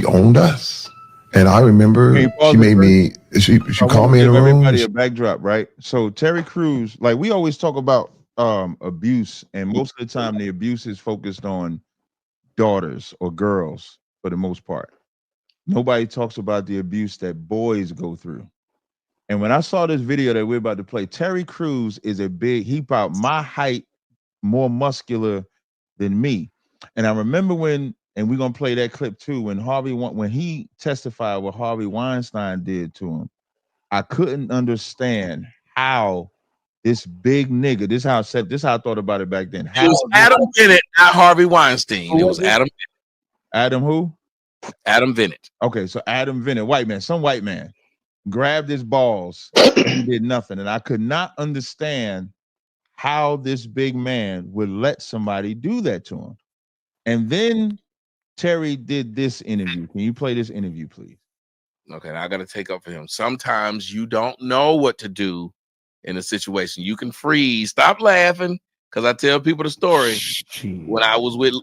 owned us. And I remember she made me, she called me in the room. Everybody a backdrop, right? So Terry Crews, like we always talk about abuse, and most of the time the abuse is focused on daughters or girls for the most part. Nobody talks about the abuse that boys go through. And when I saw this video that we're about to play, Terry Crews is he about my height, more muscular than me. And I remember when, and we're gonna play that clip too, when he testified what Harvey Weinstein did to him. I couldn't understand how this big nigga, this how I thought about it back then. It was Adam Bennett, not Harvey Weinstein. It was Adam Bennett. Adam who? Adam Bennett. Okay, so Adam Bennett, some white man, grabbed his balls and did nothing. And I could not understand how this big man would let somebody do that to him. And then Terry did this interview. Can you play this interview, please? Okay, now I got to take up for him. Sometimes you don't know what to do in a situation. You can freeze. Stop laughing, because I tell people the story. When I was with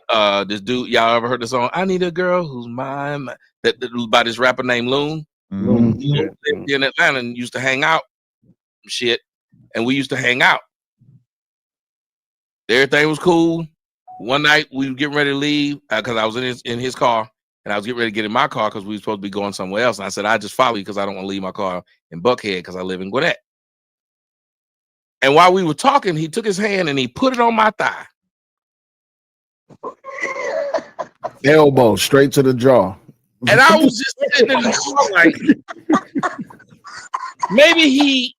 this dude, y'all ever heard the song, I Need a Girl Who's Mine? That by this rapper named Loon. Mm-hmm. He lived in Atlanta and used to hang out. Shit. And we used to hang out. Everything was cool. One night we were getting ready to leave because I was in his car, and I was getting ready to get in my car because we were supposed to be going somewhere else. And I said, I just follow you because I don't want to leave my car in Buckhead because I live in Gwinnett. And while we were talking, he took his hand and he put it on my thigh. Elbow straight to the jaw. And I was just sitting in the car like, maybe he,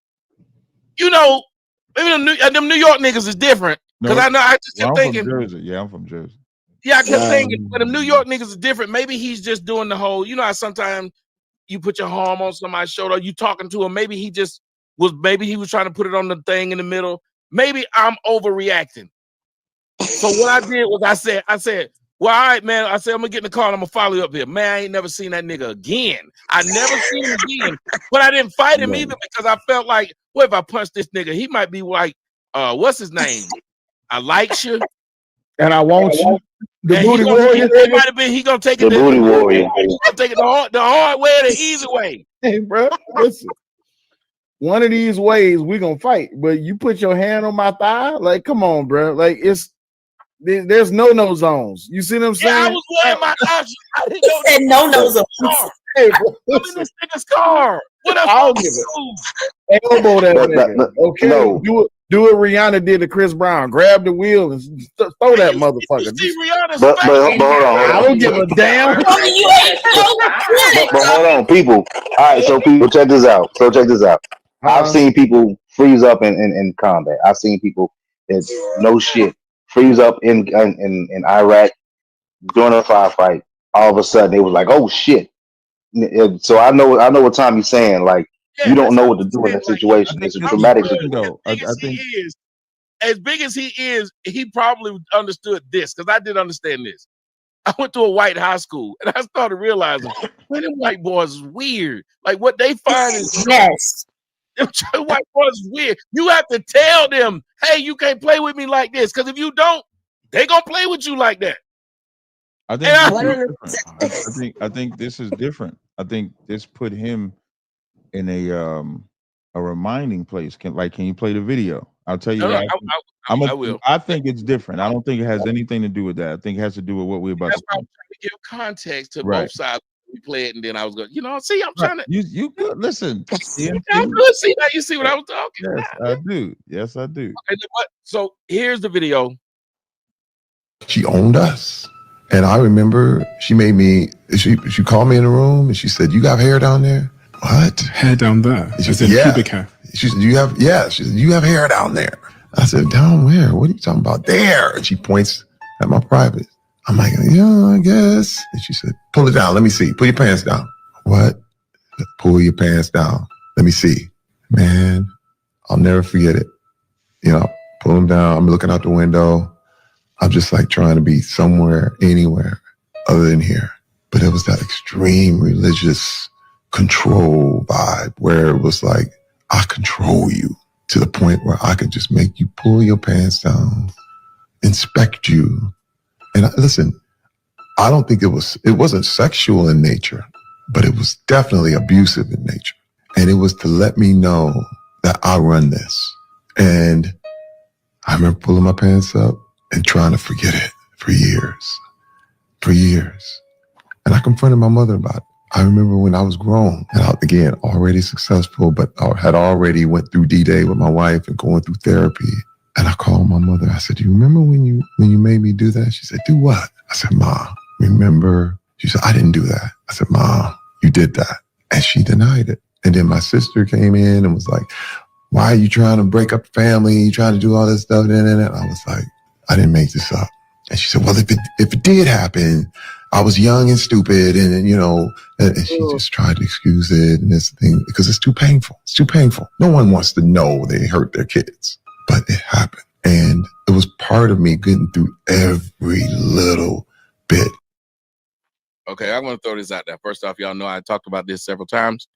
maybe them New York niggas is different. Because I just kept thinking. From Jersey. Yeah, I'm from Jersey. Yeah, I kept thinking, but them New York niggas is different. Maybe he's just doing the whole, how sometimes you put your arm on somebody's shoulder, you talking to him. Maybe he was trying to put it on the thing in the middle. Maybe I'm overreacting. So what I did was I said, well, all right, man. I said, I'm gonna get in the car and I'm gonna follow you up here. Man, I ain't never seen that nigga again. I never seen him again. But I didn't fight him either because I felt like, what if I punch this nigga? He might be like, what's his name? I like you. And I want you. The booty warrior. It might have been he gonna take it. The booty warrior. He gonna take it the hard way or the easy way. Hey, bro, listen. One of these ways we gonna fight, but you put your hand on my thigh, like, come on, bro. Like there's no zones. You see what I'm saying? Yeah, I was wearing my option. I didn't know said no zones. Hey, bro, I'm in this nigga's car. What else? I'll give it. Elbow that nigga. Okay, no. Do what Rihanna did to Chris Brown. Grab the wheel and throw that motherfucker. You see Rihanna's but hold on. I don't give a damn. But hold on, people. All right, so people, check this out. I've seen people freeze up in combat. I've seen people that no shit freeze up in Iraq during a firefight. All of a sudden, they was like, "Oh shit!" So I know what Tommy's saying. Like, you don't know what to do in that situation. It's a traumatic situation. I think as big as he is, he probably understood this because I did understand this. I went to a white high school and I started realizing, man, them white boys is weird. Like what they find is yes. Them white boys is weird. You have to tell them, hey, you can't play with me like this. Because if you don't, they gonna play with you like that. I think this is different. I think this put him in a reminding place. Can you play the video? I'll tell you. I will. I think it's different. I don't think it has anything to do with that. I think it has to do with what we're about to. I'm trying to give context to both sides. We play it, and then I was going. See, I'm trying to. You could listen. I'm good. See now, you see what I was talking. Yes, I do. Yes, I do. Okay, so here's the video. She owned us. And I remember she made me, she called me in the room and she said, "You got hair down there?" What? Hair down there? She said, "Yeah." Pubic hair. She said, She said, "You have hair down there." I said, "Down where? What are you talking about?" "There." And she points at my private. I'm like, "Yeah, I guess." And she said, "Pull it down. Let me see. Pull your pants down." "What?" "Pull your pants down. Let me see." Man, I'll never forget it. Pull them down. I'm looking out the window. I'm just like trying to be somewhere, anywhere other than here. But it was that extreme religious control vibe where it was like, I control you to the point where I could just make you pull your pants down, inspect you. And listen, I don't think it wasn't sexual in nature, but it was definitely abusive in nature. And it was to let me know that I run this. And I remember pulling my pants up and trying to forget it for years. And I confronted my mother about it. I remember when I was grown and again, already successful, but I had already went through D-Day with my wife and going through therapy. And I called my mother. I said, do you remember when you made me do that? She said, do what? I said, Ma, remember? She said, I didn't do that. I said, Ma, you did that. And she denied it. And then my sister came in and was like, why are you trying to break up the family? You trying to do all this stuff? And I was like, I didn't make this up. And she said, well, if it did happen, I was young and stupid, and she just tried to excuse it and this thing because it's too painful. It's too painful. No one wants to know they hurt their kids, but it happened. And it was part of me getting through every little bit. Okay, I want to throw this out there. First off, y'all know I talked about this several times.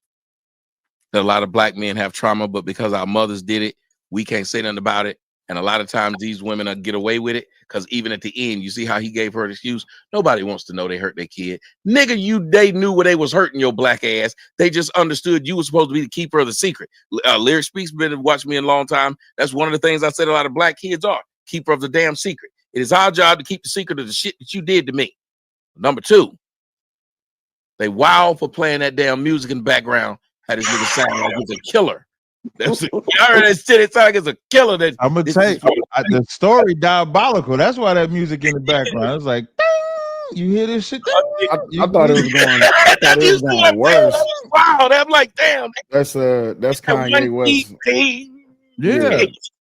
That a lot of black men have trauma, but because our mothers did it, we can't say nothing about it. And a lot of times these women get away with it because even at the end, you see how he gave her an excuse. Nobody wants to know they hurt their kid. Nigga, they knew where they was hurting your black ass. They just understood you were supposed to be the keeper of the secret. Lyric Speaks been watched me a long time. That's one of the things I said a lot of black kids are. Keeper of the damn secret. It is our job to keep the secret of the shit that you did to me. Number two, they wild for playing that damn music in the background. Had this nigga sound like he's a killer. I heard that shit. It sounded like it's a killer. That I'm gonna tell you, the story diabolical. That's why that music in the background. It's like, ding, you hear this shit? I thought it was going. I thought it was going worse. Wow, I'm like, damn. That's Kanye West. Yeah,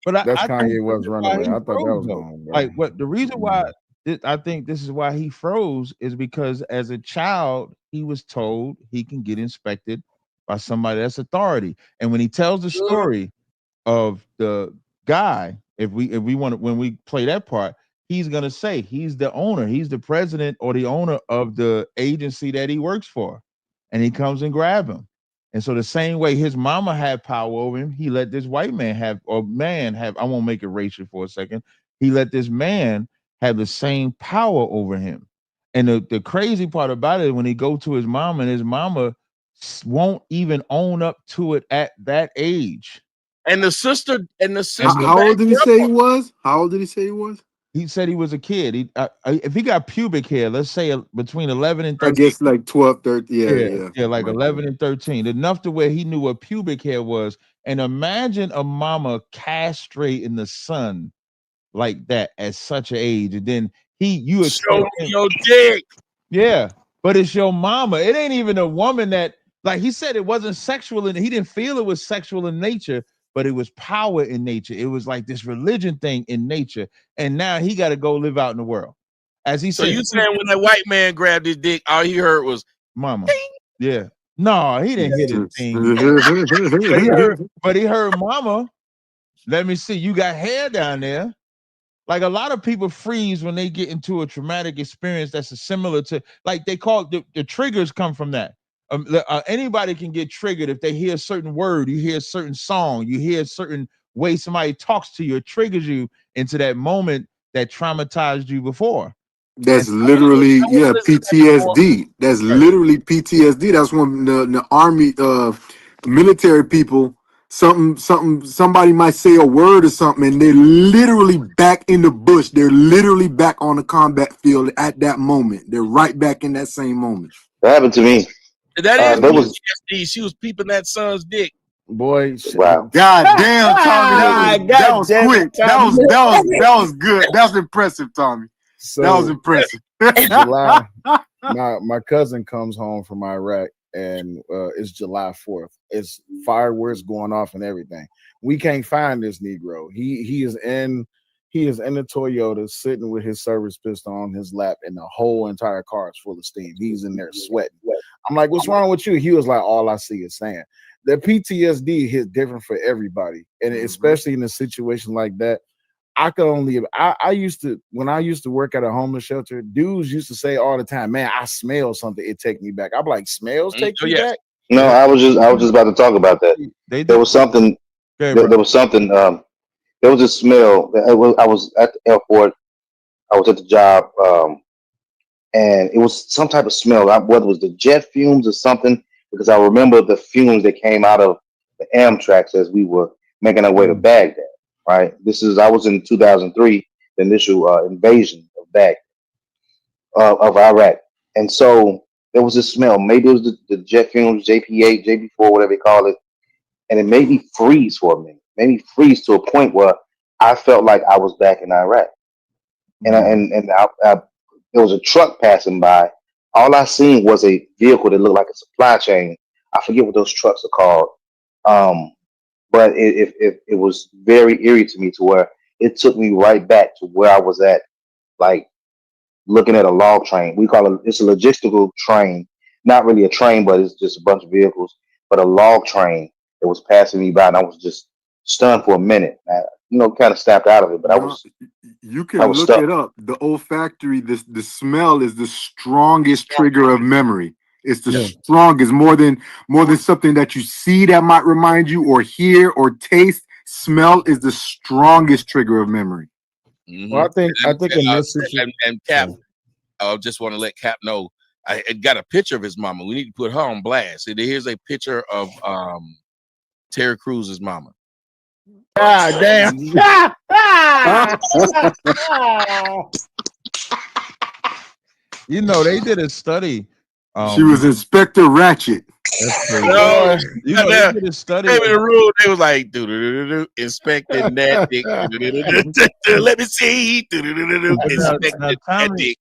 but that's I Kanye West Runaway. I thought that was going like what the reason why I think this is why he froze is because as a child he was told he can get inspected by somebody that's authority, and when he tells the story of the guy, if we want to, when we play that part, he's gonna say he's the owner, he's the president or the owner of the agency that he works for, and he comes and grab him. And so the same way his mama had power over him, he let this white man have, or man have, I won't make it racial for a second, he let this man have the same power over him. And the crazy part about it, when he go to his mama, and his mama won't even own up to it at that age. And the sister. How old did he say he was? How old did he say he was? He said he was a kid. If he got pubic hair, let's say between 11 and 13. I guess like 12, 13. Yeah, like 11 and 13. Enough to where he knew what pubic hair was. And imagine a mama castrating the son like that at such an age. And then you show your dick. Yeah, but it's your mama. It ain't even a woman that, like he said, it wasn't sexual, and he didn't feel it was sexual in nature, but it was power in nature. It was like this religion thing in nature, and now he got to go live out in the world. As he said, so you saying when that white man grabbed his dick, all he heard was "Mama." Ding. Yeah, no, he didn't hit his thing, but he heard "Mama." Let me see. You got hair down there. Like a lot of people freeze when they get into a traumatic experience that's similar to, like they call it, the triggers come from that. Anybody can get triggered if they hear a certain word, you hear a certain song, you hear a certain way somebody talks to you, it triggers you into that moment that traumatized you before. That's literally PTSD. That's literally PTSD. That's when the army military people, somebody might say a word or something and they're literally back in the bush. They're literally back on the combat field at that moment. They're right back in that same moment. That happened to me. That is PTSD. She was peeping that son's dick. Boy, wow. God damn, Tommy. That was quick. That was good. That was impressive, Tommy. So, that was impressive. July, my cousin comes home from Iraq, and it's July 4th. It's fireworks going off and everything. We can't find this Negro. He is in the Toyota, sitting with his service pistol on his lap, and the whole entire car is full of steam. He's in there sweating. I'm like, "What's wrong with you?" He was like, "All I see is sand." The PTSD hits different for everybody, and especially in a situation like that. I used to, when I used to work at a homeless shelter, dudes used to say all the time, "Man, I smell something, it take me back." I'm like, "Smells take you back?" No, I was just about to talk about that. There was something. There was something. There was a smell. I was at the airport. I was at the job. and it was some type of smell. Whether it was the jet fumes or something, because I remember the fumes that came out of the Amtrak as we were making our way to Baghdad. Right. I was in 2003, the initial invasion of Baghdad, of Iraq, and so there was this smell. Maybe it was the jet fumes, JP8, JP4, whatever they call it, and it made me freeze for a minute. Made me freeze to a point where I felt like I was back in Iraq, and there was a truck passing by. All I seen was a vehicle that looked like a supply chain. I forget what those trucks are called, but it was very eerie to me, to where it took me right back to where I was at, like looking at a log train. We call it, it's a logistical train, not really a train, but it's just a bunch of vehicles, but a log train that was passing me by, and I was just stunned for a minute. Kind of snapped out of it, but No, you I can was look stuck. it up. The olfactory, the smell is the strongest trigger of memory. It's the strongest, more than something that you see that might remind you, or hear, or taste. Smell is the strongest trigger of memory. Well, I think in this situation, and Cap, I just want to let Cap know I got a picture of his mama. We need to put her on blast. Here's a picture of Terry Crews's mama. God damn. They did a study. She was Inspector Ratchet. That's crazy. No, they did a study. Maybe the rule, they was like, inspecting that dick. Let me see. Inspecting that dick.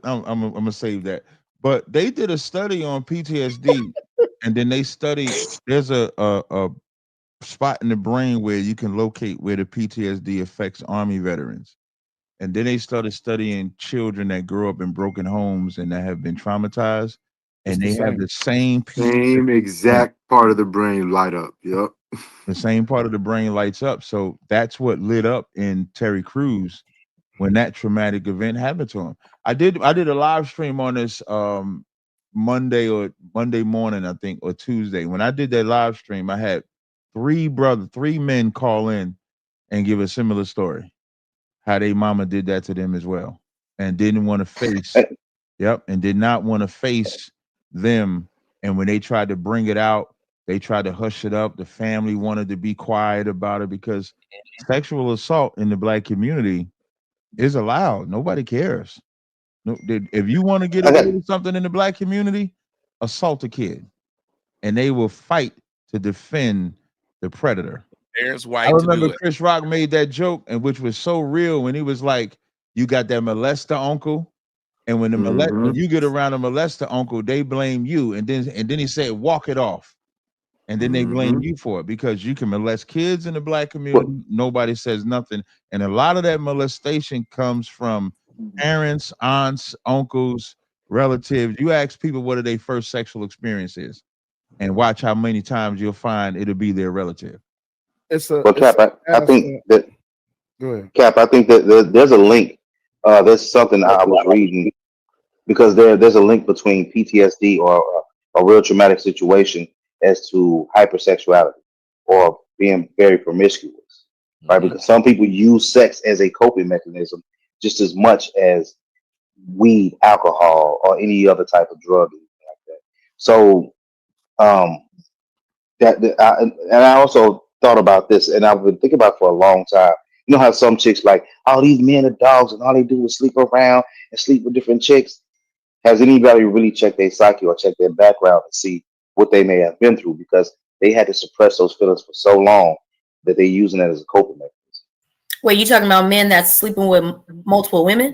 I'm gonna save that. But they did a study on PTSD, and then they studied. There's a spot in the brain where you can locate where the PTSD affects Army veterans. And then they started studying children that grew up in broken homes and that have been traumatized, and they have the same exact part of the brain light up. Yep. The same part of the brain lights up. So that's what lit up in Terry Crews when that traumatic event happened to him. I did a live stream on this Monday morning, I think, or Tuesday. When I did that live stream, I had three men call in and give a similar story. How they mama did that to them as well, and didn't want to face, and did not want to face them. And when they tried to bring it out, they tried to hush it up. The family wanted to be quiet about it because sexual assault in the Black community is allowed. Nobody cares. No, if you want to get away with something in the Black community, assault a kid, and they will fight to defend the predator. Parents white. I remember Chris Rock made that joke, and which was so real, when he was like, "You got that molester uncle, and when when you get around a molester uncle, they blame you." And then he said, "Walk it off," and then they blame you for it because you can molest kids in the Black community. Nobody says nothing, and a lot of that molestation comes from parents, aunts, uncles, relatives. You ask people what are their first sexual experiences, and watch how many times you'll find it'll be their relative. Cap, I think that. Go ahead. Cap, I think that there's a link. There's something I was reading, because there's a link between PTSD or a real traumatic situation as to hypersexuality or being very promiscuous, right? Because some people use sex as a coping mechanism just as much as weed, alcohol, or any other type of drug, like that. So, and I also thought about this, and I've been thinking about it for a long time. You know how some chicks like, all these men are dogs, and all they do is sleep around and sleep with different chicks. Has anybody really checked their psyche or checked their background and see what they may have been through? Because they had to suppress those feelings for so long that they're using it as a coping mechanism. Wait, you talking about men that's sleeping with multiple women?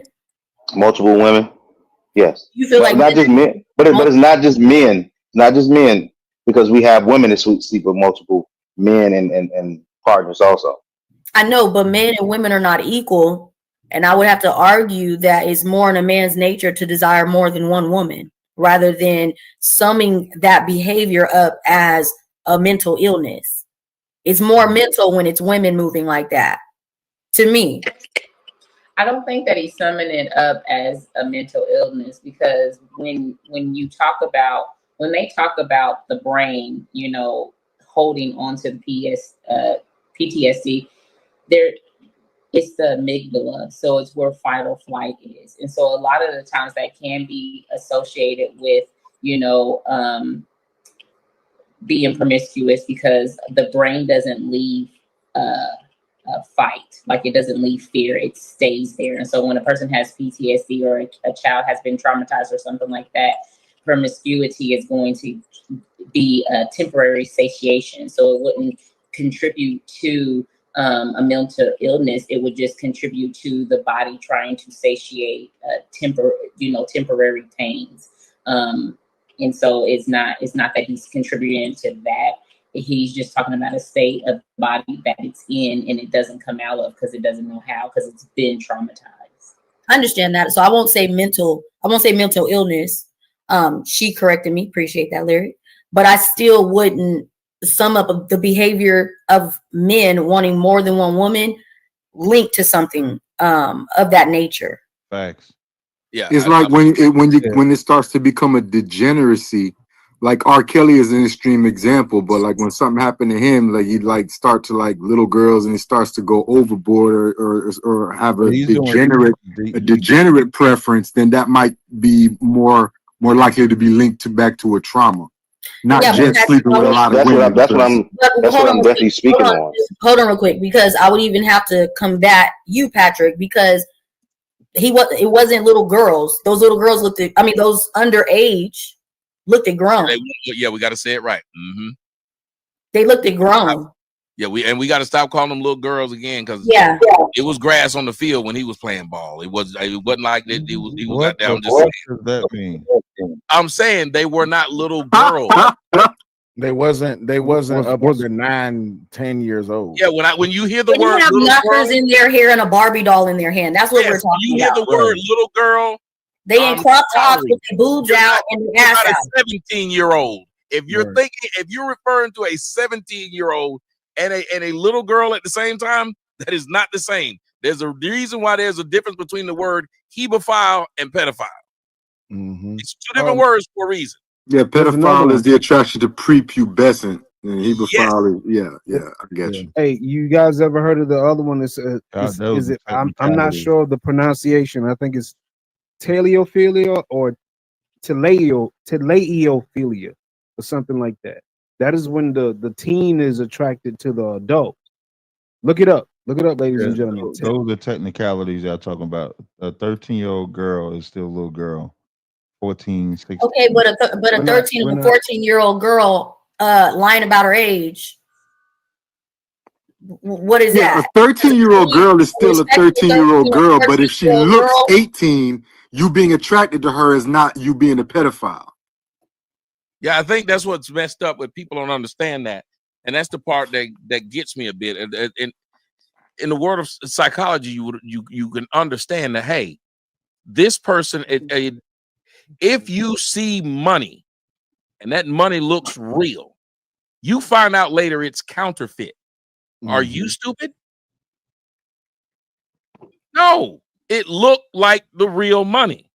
Multiple women, yes. You feel like not just men, but it's not just men. Not just men, because we have women that sleep with multiple men and partners also. I know, but men and women are not equal. And I would have to argue that it's more in a man's nature to desire more than one woman, rather than summing that behavior up as a mental illness. It's more mental when it's women moving like that, to me. I don't think that he's summing it up as a mental illness, because when they talk about the brain, holding on to PTSD, it's the amygdala, so it's where fight or flight is. And so a lot of the times that can be associated with, being promiscuous, because the brain doesn't leave fight, like it doesn't leave fear, it stays there. And so when a person has PTSD or a child has been traumatized or something like that, promiscuity is going to be a temporary satiation. So it wouldn't contribute to a mental illness. It would just contribute to the body trying to satiate temporary pains. And so it's not that he's contributing to that. He's just talking about a state of body that it's in and it doesn't come out of because it doesn't know how, because it's been traumatized. I understand that. So I won't say mental illness. She corrected me. Appreciate that, Larry. But I still wouldn't sum up the behavior of men wanting more than one woman linked to something of that nature. Facts. Yeah. It's like when it starts to become a degeneracy. Like R. Kelly is an extreme example, but like when something happened to him, like he'd like start to like little girls and he starts to go overboard or have a degenerate preference, then that might be more likely to be linked back to a trauma. Not just sleeping with a lot of women. That's what I'm definitely speaking on. Hold on real quick, because I would even have to combat you, Patrick, because it wasn't little girls. Those little girls those underage looked at grown. Yeah, we got to say it right. Mm-hmm. They looked at grown. Yeah, we got to stop calling them little girls again, because it was grass on the field when he was playing ball. It wasn't like that. He was What down. does that mean? I'm saying they were not little girls. They wasn't up under 9-10 years old. Yeah, when you hear the word they have little knockers girl in their hair and a Barbie doll in their hand. That's what we're talking you about. hear the word little girl, they in crop tops with their boobs out and their ass out. A 17-year-old. If you're if you're referring to a 17-year-old and a little girl at the same time, that is not the same. There's a reason why there's a difference between the word hebephile and pedophile. Mm-hmm. It's two different words for a reason. Yeah, pedophile is the attraction to prepubescent, and hebephile is I get you. Hey, you guys ever heard of the other one? I'm not sure of the pronunciation. I think it's teleophilia or teleophilia or something like that. That is when the teen is attracted to the adult. Look it up, ladies and gentlemen. Those are technicalities y'all talking about. A 13-year-old girl is still a little girl. 14, 16. Okay, but a 13 or 14-year-old girl lying about her age. What is that? A 13-year-old girl is still a 13-year-old girl, but if she looks 18, you being attracted to her is not you being a pedophile. Yeah, I think that's what's messed up with people don't understand that. And that's the part that gets me a bit. And in the world of psychology, you can understand that, hey, this person, if you see money and that money looks real, you find out later it's counterfeit. Mm-hmm. Are you stupid? No, it looked like the real money.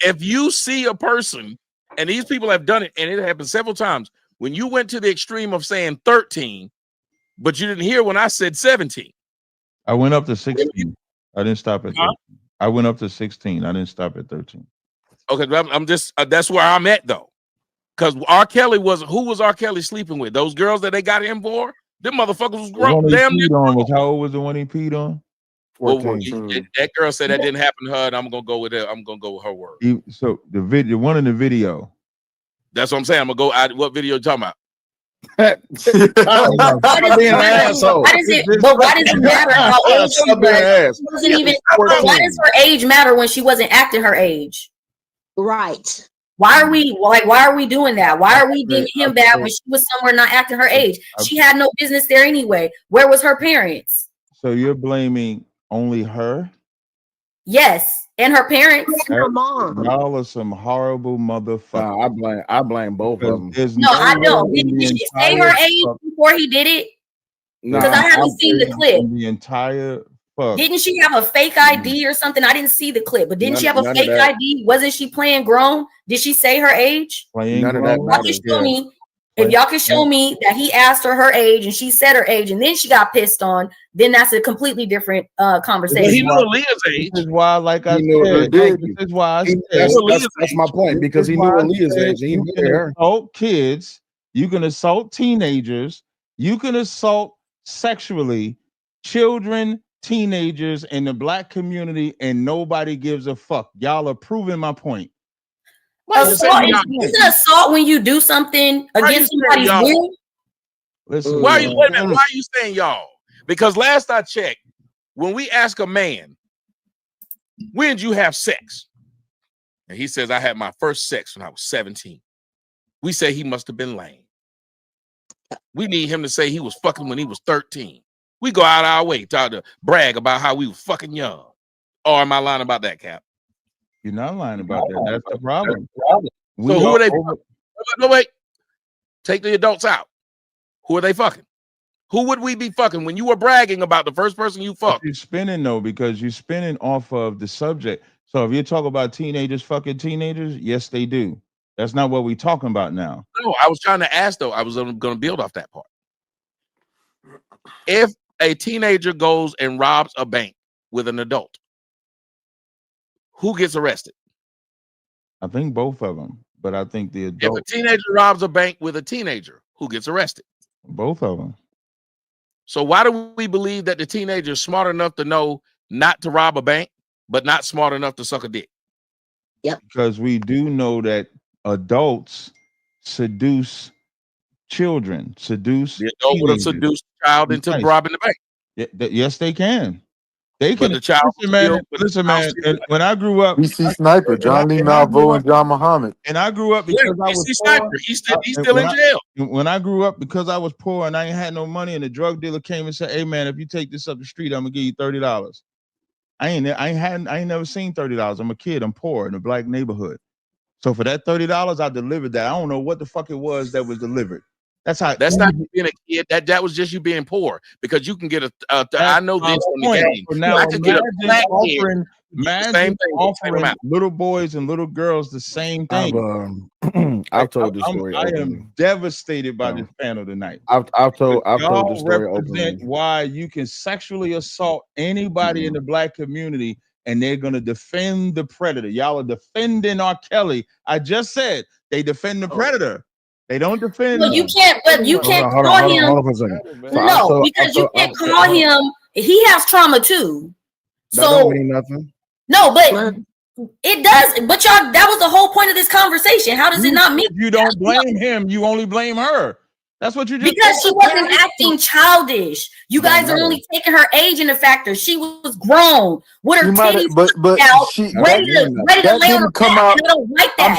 If you see a person, and these people have done it, and it happened several times, when you went to the extreme of saying 13, but you didn't hear when I said 17. I went up to 16. I didn't stop at 13. I went up to 16. I didn't stop at 13. Okay, I'm just that's where I'm at though, because R. Kelly who was R. Kelly sleeping with? Those girls that they got him for? Them motherfuckers was grown. Damn near. How old was the one he peed on? 14. That girl said that didn't happen to her, and I'm gonna go with her. I'm gonna go with her word. So the one in the video. That's what I'm saying. I'm gonna go. What video you talking about? Why does it matter how old she was? Why does her age matter when she wasn't acting her age? Right. Why are we doing that? Why are we being him bad when she was somewhere not acting her age? She had no business there anyway. Where was her parents? So you're blaming only her? Yes, and her parents. Her mom. Y'all are some horrible motherfuckers. I blame both of them. No, I don't. Did she say her age before he did it? Because I haven't seen the clip. The entire fuck. Didn't she have a fake ID or something? I didn't see the clip, but didn't she have a fake ID? Wasn't she playing grown? Did she say her age? Playing grown? Why you show me If y'all can show me that he asked her age and she said her age and then she got pissed on, then that's a completely different conversation. Well, he knew Aaliyah's age. This is why, like I He knew her said, age. this is why I said That's my point, because he knew Aaliyah's age. And he you knew can her. assault kids, you can assault teenagers, you can assault sexually children, teenagers in the black community, and nobody gives a fuck. Y'all are proving my point. Assault isn't assault when you do something against somebody's will. Listen, why are you saying y'all? Because last I checked, when we ask a man, when did you have sex? And he says, I had my first sex when I was 17. We say he must have been lame. We need him to say he was fucking when he was 13. We go out our way to brag about how we was fucking young. Or am I lying about that, Cap? You're not lying about that. That's the problem. So who are they? No, wait. Take the adults out. Who are they fucking? Who would we be fucking when you were bragging about the first person you fucked? You're spinning though, because you're spinning off of the subject. So if you talk about teenagers fucking teenagers, yes, they do. That's not what we're talking about now. No, I was trying to ask though. I was going to build off that part. If a teenager goes and robs a bank with an adult, who gets arrested? I think both of them, but I think the adult. If a teenager robs a bank with a teenager, who gets arrested? Both of them. So why do we believe that the teenager is smart enough to know not to rob a bank, but not smart enough to suck a dick? Yep. Because we do know that adults seduce children, seduce. The adult would have seduced the child into robbing the bank. Yes, they can. They But can. the child Listen, man. And when I grew up, BC Sniper, John Lee Malvo, and John Muhammad. And I grew up because I was Sniper. He's still in jail. When I grew up, because I was poor and I ain't had no money, and the drug dealer came and said, "Hey man, if you take this up the street, I'm gonna give you $30." I ain't never seen $30. I'm a kid. I'm poor in a black neighborhood. So for that $30, I delivered that. I don't know what the fuck it was that was delivered. That's not you being a kid. That was just you being poor, because you can get I know this from the game. So now I could get a black offering, same thing, offering little boys and little girls the same thing. I've told this story. I am devastated by this panel tonight. I've told this story represent openly. why you can sexually assault anybody in the black community, and they're gonna defend the predator. Y'all are defending R. Kelly. I just said they defend the predator. They don't defend. Well, you can't, but you can't call him. Hold on for a second. No, because you can't call him. He has trauma too. That don't mean nothing. No, but it does. But y'all, that was the whole point of this conversation. How does it not mean? You don't blame him. You only blame her. That's what you just because she wasn't acting childish. You guys are only taking her age into factor. She was grown with her titties out, ready to lay on her back. I don't like that.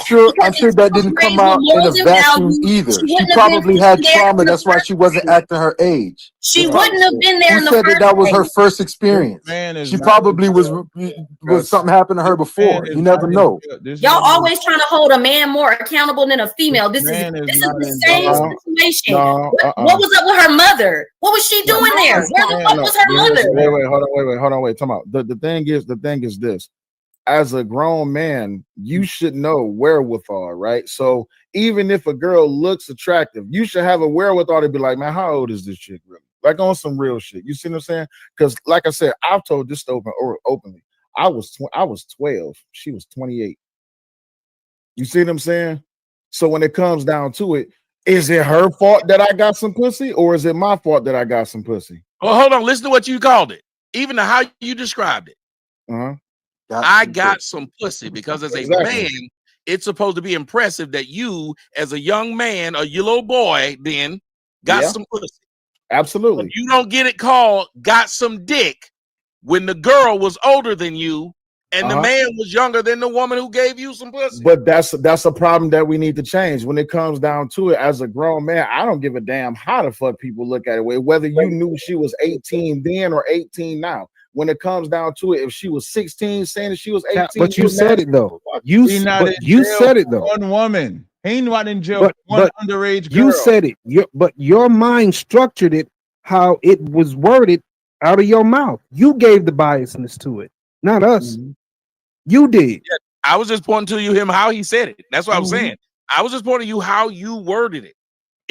I'm sure that didn't come out in a vacuum either. She probably had trauma. That's why she wasn't acting her age. She wouldn't have been there in the first place. That was her first experience. She probably was something happened to her before. You never know. Y'all always trying to hold a man more accountable than a female. This is the same situation. What was up with her mother? What was she doing there? Where the fuck was her mother? Hold on, wait. Come out. The thing is this. As a grown man, you should know wherewithal, right? So even if a girl looks attractive, you should have a wherewithal to be like, man, how old is this chick really? Like on some real shit. You see what I'm saying? Because like I said, I've told this openly. I was 12. She was 28. You see what I'm saying? So when it comes down to it, is it her fault that I got some pussy, or is it my fault that I got some pussy? Well, hold on. Listen to what you called it. Even to how you described it. I got some pussy because as a man, it's supposed to be impressive that you, as a young man, a little boy, then got some pussy. Absolutely. But you don't get it called got some dick when the girl was older than you and the man was younger than the woman who gave you some pussy. But that's a problem that we need to change. When it comes down to it, as a grown man, I don't give a damn how the fuck people look at it. Whether you knew she was 18 then or 18 now. When it comes down to it, if she was 16 saying that she was 18, but you said it though. You said it though. One woman. He ain't not in jail. One underage girl. You said it. But your mind structured it how it was worded out of your mouth. You gave the biasness to it, not us. You did. Yeah, I was just pointing to you how he said it. That's what I was saying. I was just pointing to you how you worded it.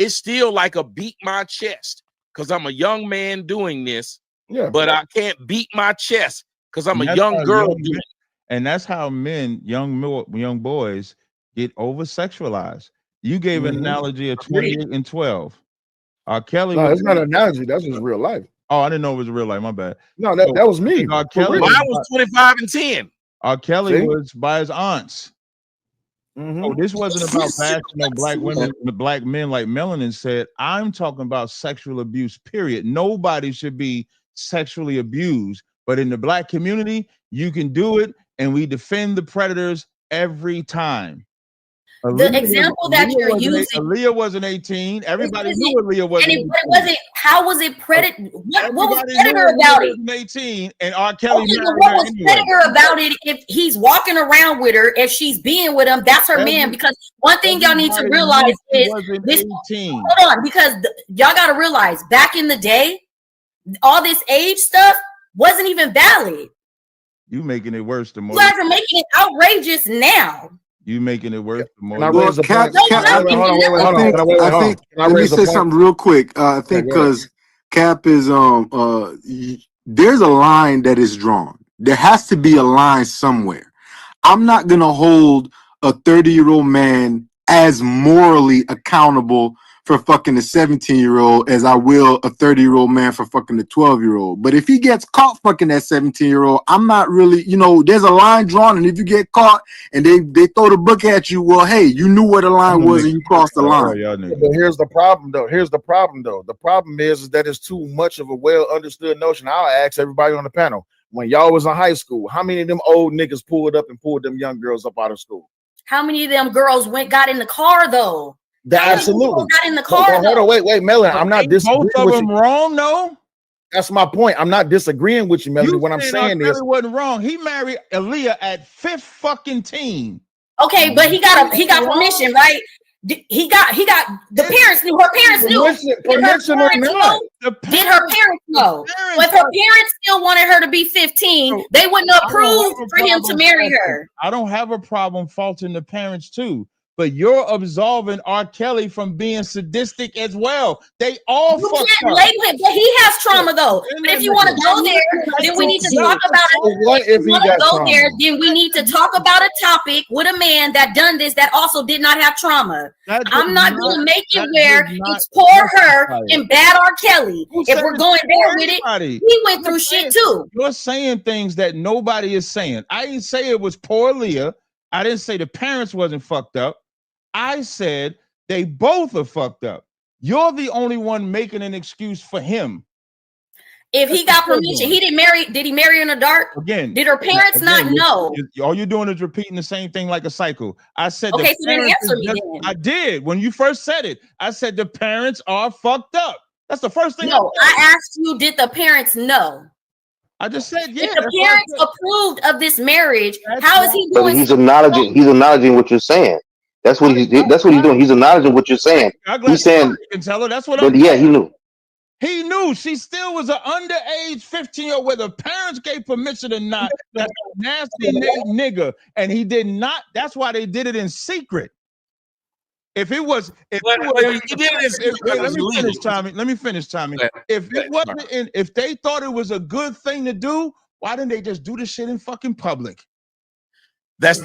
it's still like a beat my chest because I'm a young man doing this. Yeah. But I can't beat my chest because I'm And a that's young how girl young doing men- and that's how men, young boys, get over sexualized. You gave an analogy of 28 and 12. Kelly No, was it's not an analogy. That's just real life. Oh, I didn't know it was real life. My bad. No, that was me. R. For Kelly, real. Mine was 25 and 10. R. Kelly See? was by his aunts. So this wasn't about bashing no black women, the black men, like Melanin said. I'm talking about sexual abuse, period. Nobody should be sexually abused. But in the black community, you can do it, and we defend the predators every time. The example that you're using, Aaliyah wasn't 18. Everybody It knew isn't- Aaliyah wasn't and 18. it wasn't. How was it predator? What was Everybody predator knew about Aaliyah it? wasn't 18, and R. Kelly Okay, but married what her was anyway. predator about it if he's walking around with her, if she's being with him, that's her man. Because one thing y'all need to Everybody realize knew she is wasn't this. 18. Hold on, because y'all got to realize back in the day, all this age stuff wasn't even valid. You making it worse the more. You guys are making it outrageous now. You making it worse the more. Can I Well, raise a Cap, point? Cap, No, Hold on, wait, hold on. I think, Can I- wait, I hold on. think Can I let me raise a say point? something real quick. I think go ahead. because Cap is there's a line that is drawn. There has to be a line somewhere. I'm not gonna hold a 30-year-old man as morally accountable for fucking a 17-year-old as I will a 30-year-old man for fucking a 12-year-old. But if he gets caught fucking that 17-year-old, I'm not really, there's a line drawn, and if you get caught and they throw the book at you, well, hey, you knew where the line was and you crossed the line. But here's the problem, though. The problem is that it's too much of a well understood notion. I'll ask everybody on the panel: when y'all was in high school, how many of them old niggas pulled up and pulled them young girls up out of school? How many of them girls got in the car though? Absolutely got in the car. Hold on, wait, Melon. I'm not disagreeing both of with them you. wrong, no. That's my point. I'm not disagreeing with you, Melody. What I'm saying is, wasn't wrong. He married Aaliyah at 5th fucking teen. Okay, but he got permission, right? He got the parents knew. Her parents knew. Permission or not? Did her parents know? But if her parents still wanted her to be 15, they wouldn't approve for him to marry her. I don't have a problem faulting the parents too, but you're absolving R. Kelly from being sadistic as well. They all fucked up. Label him, but he has trauma though. But if you want to go there, then we need to talk about it. What if he got go trauma? there, then we need to talk about a topic with a man that done this that also did not have trauma. I'm not going to make it where it's poor her and bad R. Kelly. If we're going there with it, he went through shit too. You're saying things that nobody is saying. I didn't say it was poor Leah. I didn't say the parents wasn't fucked up. I said they both are fucked up. You're the only one making an excuse for him. If he got permission, he didn't marry. Did he marry in the dark? Again, did her parents not know? All you're doing is repeating the same thing like a cycle. I said, okay, so then answer me then. I did when you first said it. I said the parents are fucked up. That's the first thing. No, I asked you, did the parents know? I just said, yeah. If the parents approved of this marriage, how is he doing? But he's acknowledging what you're saying. That's what he's doing. He's acknowledging what you're saying. He's saying, you can tell her that's what. But yeah, he knew. He knew she still was an underage 15-year-old, whether parents gave permission or not. That's a nasty nigga, and he did not. That's why they did it in secret. If it was, let me finish, Tommy. Let me finish, Tommy. If it wasn't, if they thought it was a good thing to do, why didn't they just do the shit in fucking public? That's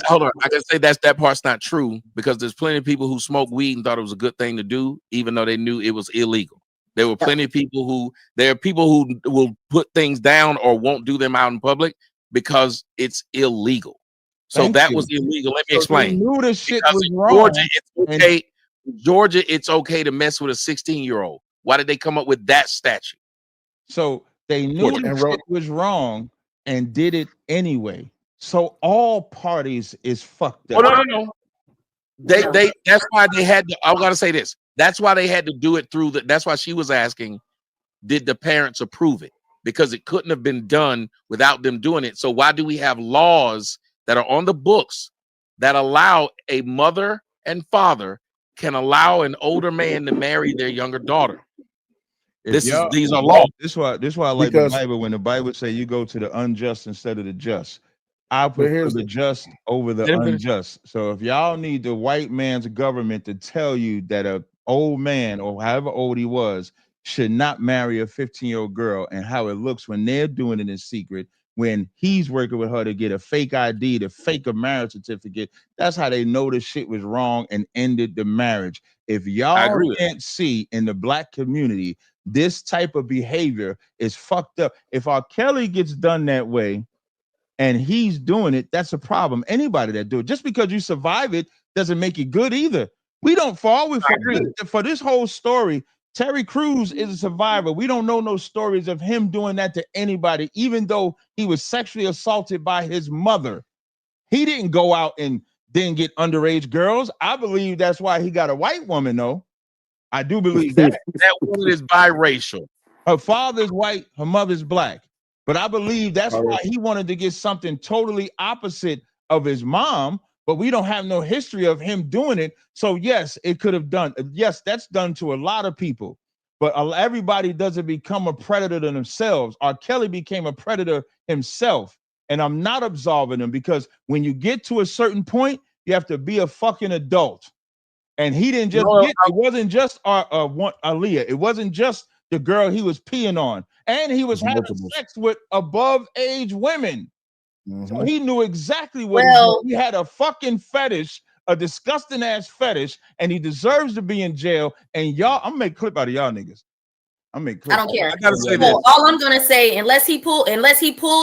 hold on. I can say that part's not true because there's plenty of people who smoke weed and thought it was a good thing to do, even though they knew it was illegal. There were plenty of people who will put things down or won't do them out in public because it's illegal. So that was illegal. Let me explain. They knew the shit was wrong. Georgia, it's okay to mess with a 16-year-old. Why did they come up with that statute? So they knew the shit was wrong and did it anyway. So all parties is fucked up. Oh, no. That's why they had to. I gotta say this. That's why they had to do it through that's why she was asking, did the parents approve it? Because it couldn't have been done without them doing it. So why do we have laws that are on the books that allow a mother and father can allow an older man to marry their younger daughter? These are laws. This is why I like the Bible. When the Bible say you go to the unjust instead of the just, I prefer the just over the unjust. So if y'all need the white man's government to tell you that a old man or however old he was should not marry a 15-year-old girl, and how it looks when they're doing it in secret, when he's working with her to get a fake ID, to fake a marriage certificate. That's how they know the shit was wrong and ended the marriage. If y'all can't see in the black community, this type of behavior is fucked up. If R. Kelly gets done that way and he's doing it, that's a problem. Anybody that do it, just because you survive it doesn't make it good either. We don't fall with for this whole story. Terry Crews is a survivor. We don't know no stories of him doing that to anybody, even though he was sexually assaulted by his mother. He didn't go out and then get underage girls. I believe that's why he got a white woman, though. I do believe that. That woman is biracial. Her father's white, her mother's black. But I believe that's why he wanted to get something totally opposite of his mom, but we don't have no history of him doing it. So yes, it could have done. Yes, that's done to a lot of people, but everybody doesn't become a predator to themselves. R. Kelly became a predator himself, and I'm not absolving him, because when you get to a certain point, you have to be a fucking adult. And he didn't just it wasn't just Aaliyah. It wasn't just the girl he was peeing on. And he was having sex with above age women. So he knew exactly what he had a fucking fetish, a disgusting ass fetish, and he deserves to be in jail. And y'all, I'm gonna make a clip out of y'all niggas. I don't care. All I'm gonna say, unless he pulled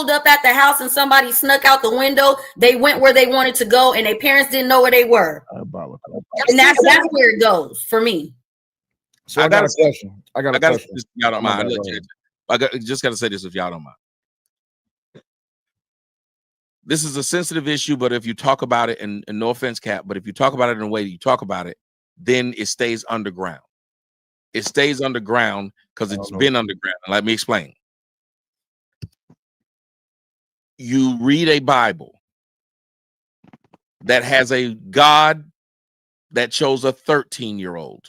up at the house and somebody snuck out the window, they went where they wanted to go, and their parents didn't know where they were. And that's where it goes for me. So I got a question. I got a question. Y'all don't mind. Just got to say this if y'all don't mind. This is a sensitive issue, but if you talk about it, and no offense, Cap, but if you talk about it in a way that you talk about it, then it stays underground. It stays underground because it's been underground. Let me explain. You read a Bible that has a God that chose a 13-year-old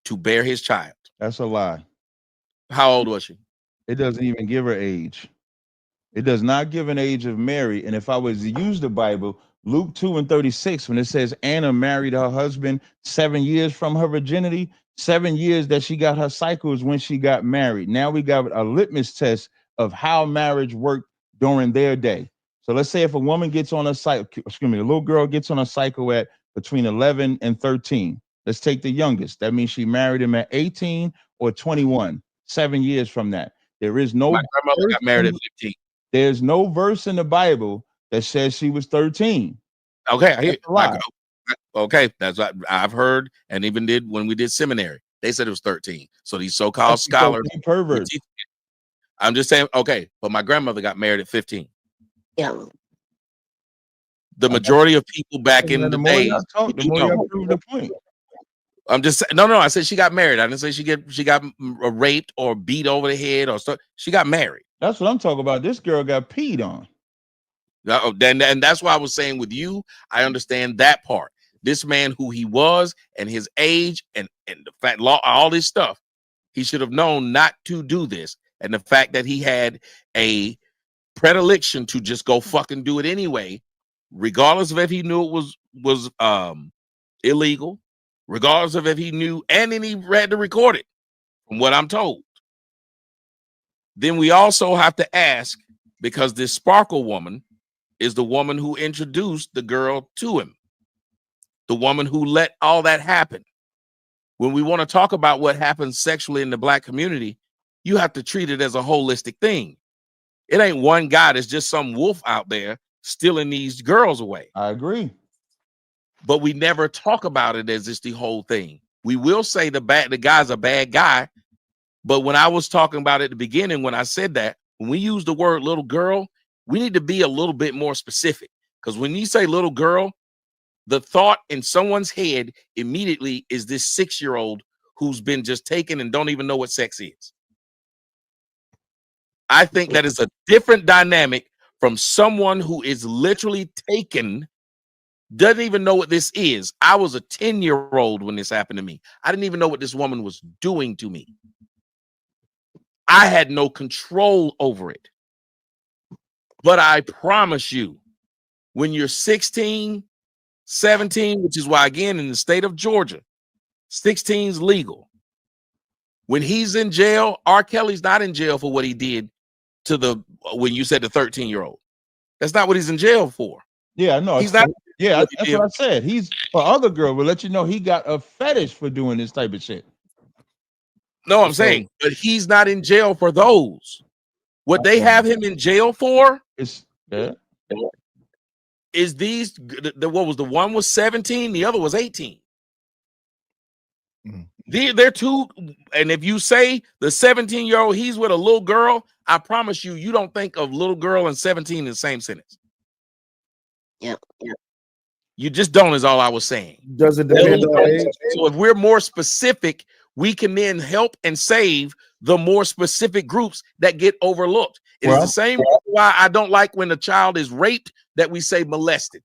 to bear his child. That's a lie. How old was she? It doesn't even give her age. It does not give an age of Mary. And if I was to use the Bible, Luke 2:36, when it says Anna married her husband 7 years from her virginity, 7 years that she got her cycles when she got married. Now we got a litmus test of how marriage worked during their day. So let's say if a woman gets on a cycle, a little girl gets on a cycle at between 11 and 13. Let's take the youngest. That means she married him at 18 or 21, 7 years from that. There is no. My grandmother got married at 15. There's no verse in the Bible that says she was 13. Okay, okay, that's what I've heard, and even did when we did seminary. They said it was 13. So these so-called scholars, perverts. I'm just saying, okay, but my grandmother got married at 15. Yeah. The majority of people back in the day, the more you prove the point. I'm just saying, no. I said she got married. I didn't say she got raped or beat over the head or stuff. She got married. That's what I'm talking about. This girl got peed on. And that's why I was saying with you, I understand that part. This man, who he was, and his age, and the fact, all this stuff, he should have known not to do this. And the fact that he had a predilection to just go fucking do it anyway, regardless of if he knew it was illegal, regardless of if he knew, and then he had to record it, from what I'm told. Then we also have to ask, because this Sparkle woman is the woman who introduced the girl to him, the woman who let all that happen. When we want to talk about what happens sexually in the black community, you have to treat it as a holistic thing. It ain't one guy that's just some wolf out there stealing these girls away. I agree. But we never talk about it as it's the whole thing. We will say the guy's a bad guy. But when I was talking about it at the beginning, when I said that, when we use the word little girl, we need to be a little bit more specific. Because when you say little girl, the thought in someone's head immediately is this 6-year-old who's been just taken and don't even know what sex is. I think that is a different dynamic from someone who is literally taken, doesn't even know what this is. I was a 10-year-old when this happened to me. I didn't even know what this woman was doing to me. I had no control over it. But I promise you, when you're 16, 17, which is why, again, in the state of Georgia, 16's legal. When he's in jail, R. Kelly's not in jail for what he did to the when you said the 13-year-old. That's not what he's in jail for. Yeah, no, he's not. Yeah, that's what I said. He's for other girl. Will let you know he got a fetish for doing this type of shit. No, I'm saying, but he's not in jail for those. What they have him in jail for is these. What was the one was 17, the other was 18. They're two, and if you say the 17-year-old he's with a little girl, I promise you, you don't think of little girl and 17 in the same sentence. Yep. You just don't, is all I was saying. Does it depend on age? So if we're more specific, we can then help and save the more specific groups that get overlooked. It is the same reason why I don't like when a child is raped that we say molested.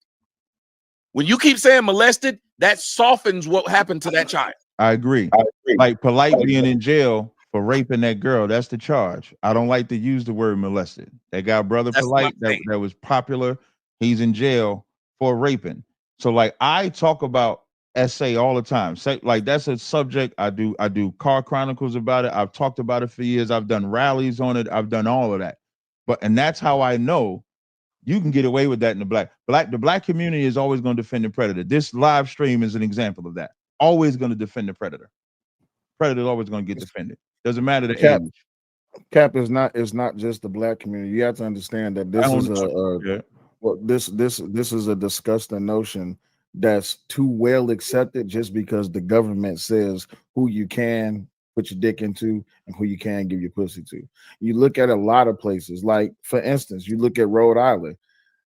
When you keep saying molested, that softens what happened to that child. I agree. Like Polite being in jail for raping that girl, that's the charge. I don't like to use the word molested. That guy, Brother Polite, that was popular, he's in jail for raping. So like I talk about SA all the time. Say, like that's a subject I do car chronicles about it. I've talked about it for years. I've done rallies on it. I've done all of that. And that's how I know you can get away with that in the black community is always going to defend the predator. This live stream is an example of that. Always going to defend the predator. Predator is always going to get defended. Doesn't matter the age. Cap is not just the black community. You have to understand that this is this is a disgusting notion that's too well accepted just because the government says who you can put your dick into and who you can give your pussy to. You look at a lot of places, like for instance, you look at Rhode Island.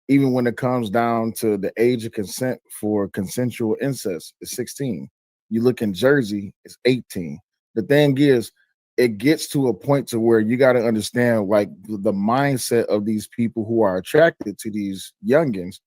Even when it comes down to the age of consent for consensual incest, it's 16. You look in Jersey, it's 18. The thing is, it gets to a point to where you got to understand like the mindset of these people who are attracted to these youngins.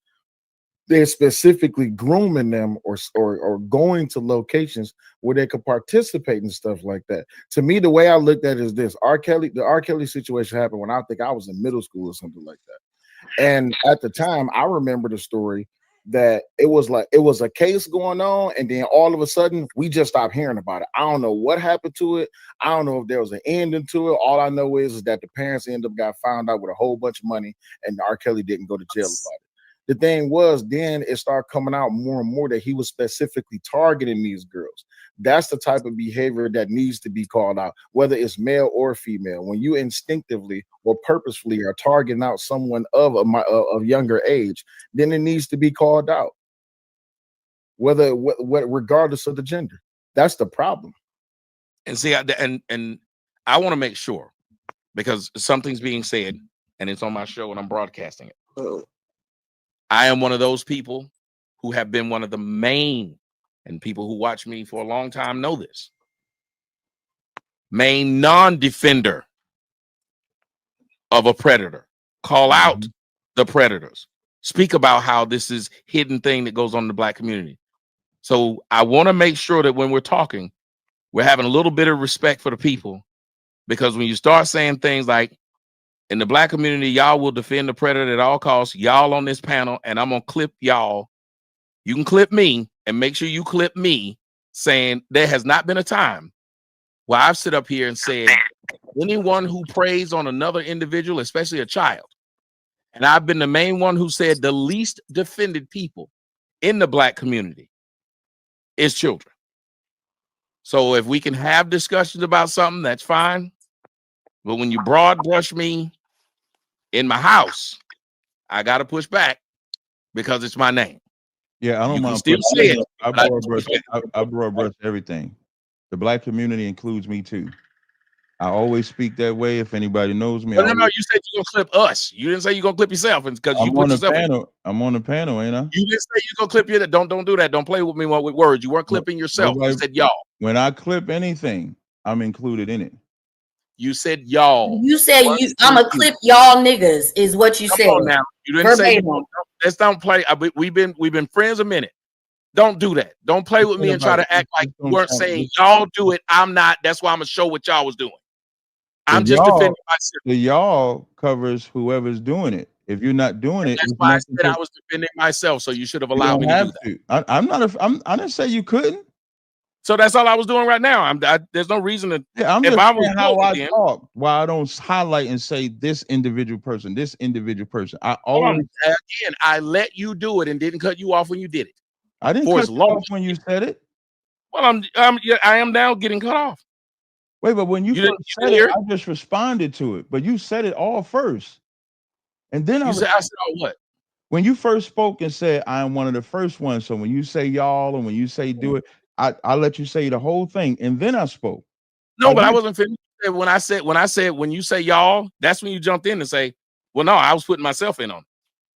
They're specifically grooming them or going to locations where they could participate in stuff like that. To me, the way I looked at it is this: the R. Kelly situation happened when I think I was in middle school or something like that. And at the time, I remember the story that it was a case going on, and then all of a sudden we just stopped hearing about it. I don't know what happened to it. I don't know if there was an ending to it. All I know is that the parents got found out with a whole bunch of money, and R. Kelly didn't go to jail about it. The thing was, then it started coming out more and more that he was specifically targeting these girls. That's the type of behavior that needs to be called out, whether it's male or female. When you instinctively or purposefully are targeting out someone of younger age, then it needs to be called out, regardless of the gender. That's the problem. And see, and I want to make sure, because something's being said, and it's on my show, and I'm broadcasting it. I am one of those people who have been one of the main, and people who watch me for a long time know this, main non-defender of a predator. Call out the predators. Speak about how this is hidden thing that goes on in the black community. So I want to make sure that when we're talking, we're having a little bit of respect for the people, because when you start saying things like, in the black community, y'all will defend the predator at all costs. Y'all on this panel, and I'm gonna clip y'all. You can clip me, and make sure you clip me saying there has not been a time where I've sit up here and said anyone who preys on another individual, especially a child, and I've been the main one who said the least defended people in the black community is children. So if we can have discussions about something, that's fine. But when you broad brush me in my house, I got to push back because it's my name. Yeah, I don't mind. Still say it. I broad brush everything. The black community includes me too. I always speak that way. If anybody knows me, No, you said you're gonna clip us. You didn't say you're gonna clip yourself, because you put yourself panel. I'm on the panel, ain't I? You didn't say you're gonna clip your. Don't do that. Don't play with me with words. You weren't clipping yourself. You said y'all. When I clip anything, I'm included in it. You said y'all. You said I'm a clip y'all niggas is what you said. Now you didn't say. Let's don't play. We've been friends a minute. Don't do that. Don't play with me and try to act like you weren't saying y'all do it. I'm not. That's why I'm gonna show what y'all was doing. I'm just defending myself. The y'all covers whoever's doing it. If you're not doing it, that's why I said I was defending myself. So you should have allowed me to do that. I didn't say you couldn't. So that's all I was doing right now. There's no reason to. Yeah, I'm if just I was saying how I then, talk. Why I don't highlight and say this individual person, this individual person. I hold on. always Again, I let you do it and didn't cut you off when you did it. I didn't For cut as you long off when you said it. Well, I am now getting cut off. Wait, but when you You first didn't said hear it, it? I just responded to it. But you said it all first, and then I said, oh, what? When you first spoke and said, I am one of the first ones. So when you say y'all and when you say do it, I let you say the whole thing. And then I spoke. No, but I wasn't finished. When I said when you say y'all, that's when you jumped in and say, well, no, I was putting myself in on it.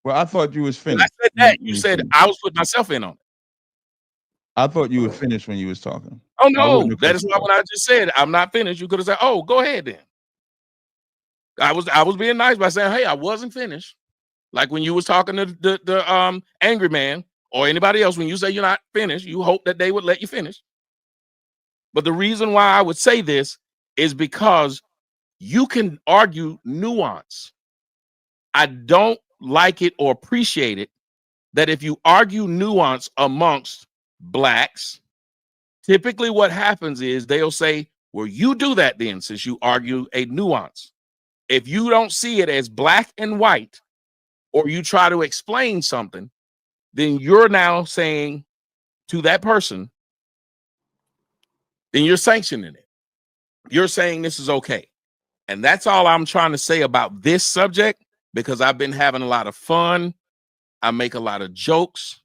Well, I thought you was When finished. I said that, you said I was putting myself in on it. I thought you were finished when you was talking. Oh no, that is not what I just said. I'm not finished. You could have said, oh, go ahead then. I was being nice by saying, hey, I wasn't finished. Like when you was talking to the angry man or anybody else, when you say you're not finished, you hope that they would let you finish. But the reason why I would say this is because you can argue nuance. I don't like it or appreciate it that if you argue nuance amongst blacks, typically what happens is they'll say, well, you do that then since you argue a nuance. If you don't see it as black and white, or you try to explain something, then you're now saying to that person, then you're sanctioning it. You're saying this is okay. And that's all I'm trying to say about this subject, because I've been having a lot of fun. I make a lot of jokes,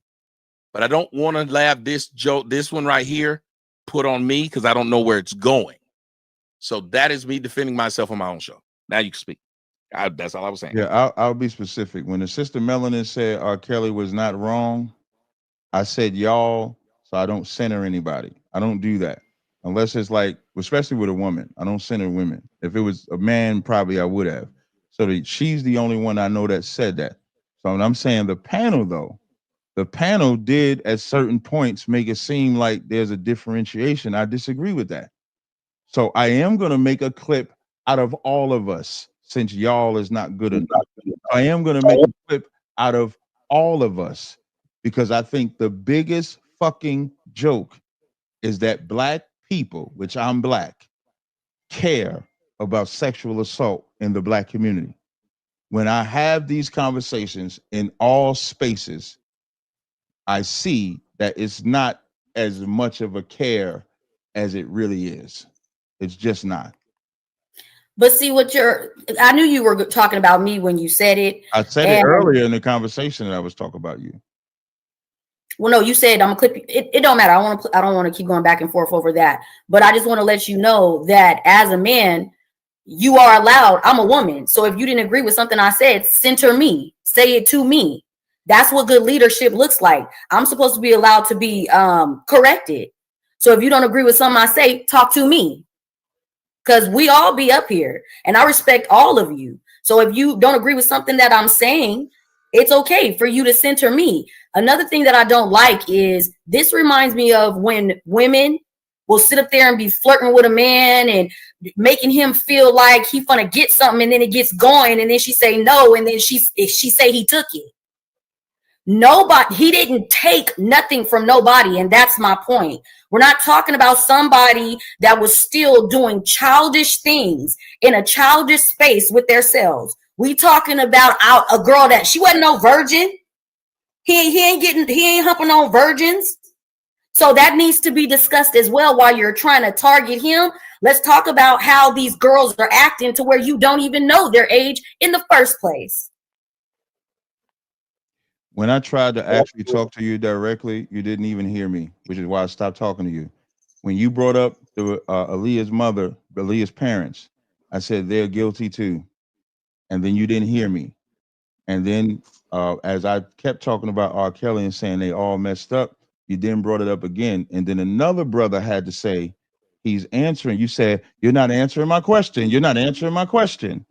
but I don't want to have this joke, this one right here, put on me because I don't know where it's going. So that is me defending myself on my own show. Now you can speak. That's all I was saying. Yeah, I'll be specific. When the sister Melanin said R. Kelly was not wrong, I said y'all, so I don't center anybody. I don't do that. Unless it's like, especially with a woman, I don't center women. If it was a man, probably I would have. So she's the only one I know that said that. So when I'm saying the panel, though, the panel did at certain points make it seem like there's a differentiation. I disagree with that. So I am going to make a clip out of all of us, since y'all is not good enough. I am going to make a clip out of all of us, because I think the biggest fucking joke is that black people, which I'm black, care about sexual assault in the black community. When I have these conversations in all spaces, I see that it's not as much of a care as it really is. It's just not. But see I knew you were talking about me when you said it. I said it earlier in the conversation that I was talking about you. Well, no, you said I'm gonna clip you. It don't matter. I don't want to keep going back and forth over that. But I just want to let you know that as a man, you are allowed. I'm a woman. So if you didn't agree with something I said, center me. Say it to me. That's what good leadership looks like. I'm supposed to be allowed to be corrected. So if you don't agree with something I say, talk to me. Because we all be up here. And I respect all of you. So if you don't agree with something that I'm saying, it's okay for you to center me. Another thing that I don't like is this reminds me of when women will sit up there and be flirting with a man and making him feel like he's gonna get something, and then it gets going, and then she say no, and then she say he took it. Nobody, he didn't take nothing from nobody, and that's my point. We're not talking about somebody that was still doing childish things in a childish space with themselves. We talking about a girl that she wasn't no virgin. He ain't humping on virgins. So that needs to be discussed as well while you're trying to target him. Let's talk about how these girls are acting to where you don't even know their age in the first place. When I tried to actually talk to you directly, you didn't even hear me, which is why I stopped talking to you. When you brought up the Aaliyah's mother, Aaliyah's parents, I said they're guilty too. And then you didn't hear me. And then as I kept talking about R. Kelly and saying they all messed up, you then brought it up again. And then another brother had to say, he's answering. You said, you're not answering my question. You're not answering my question.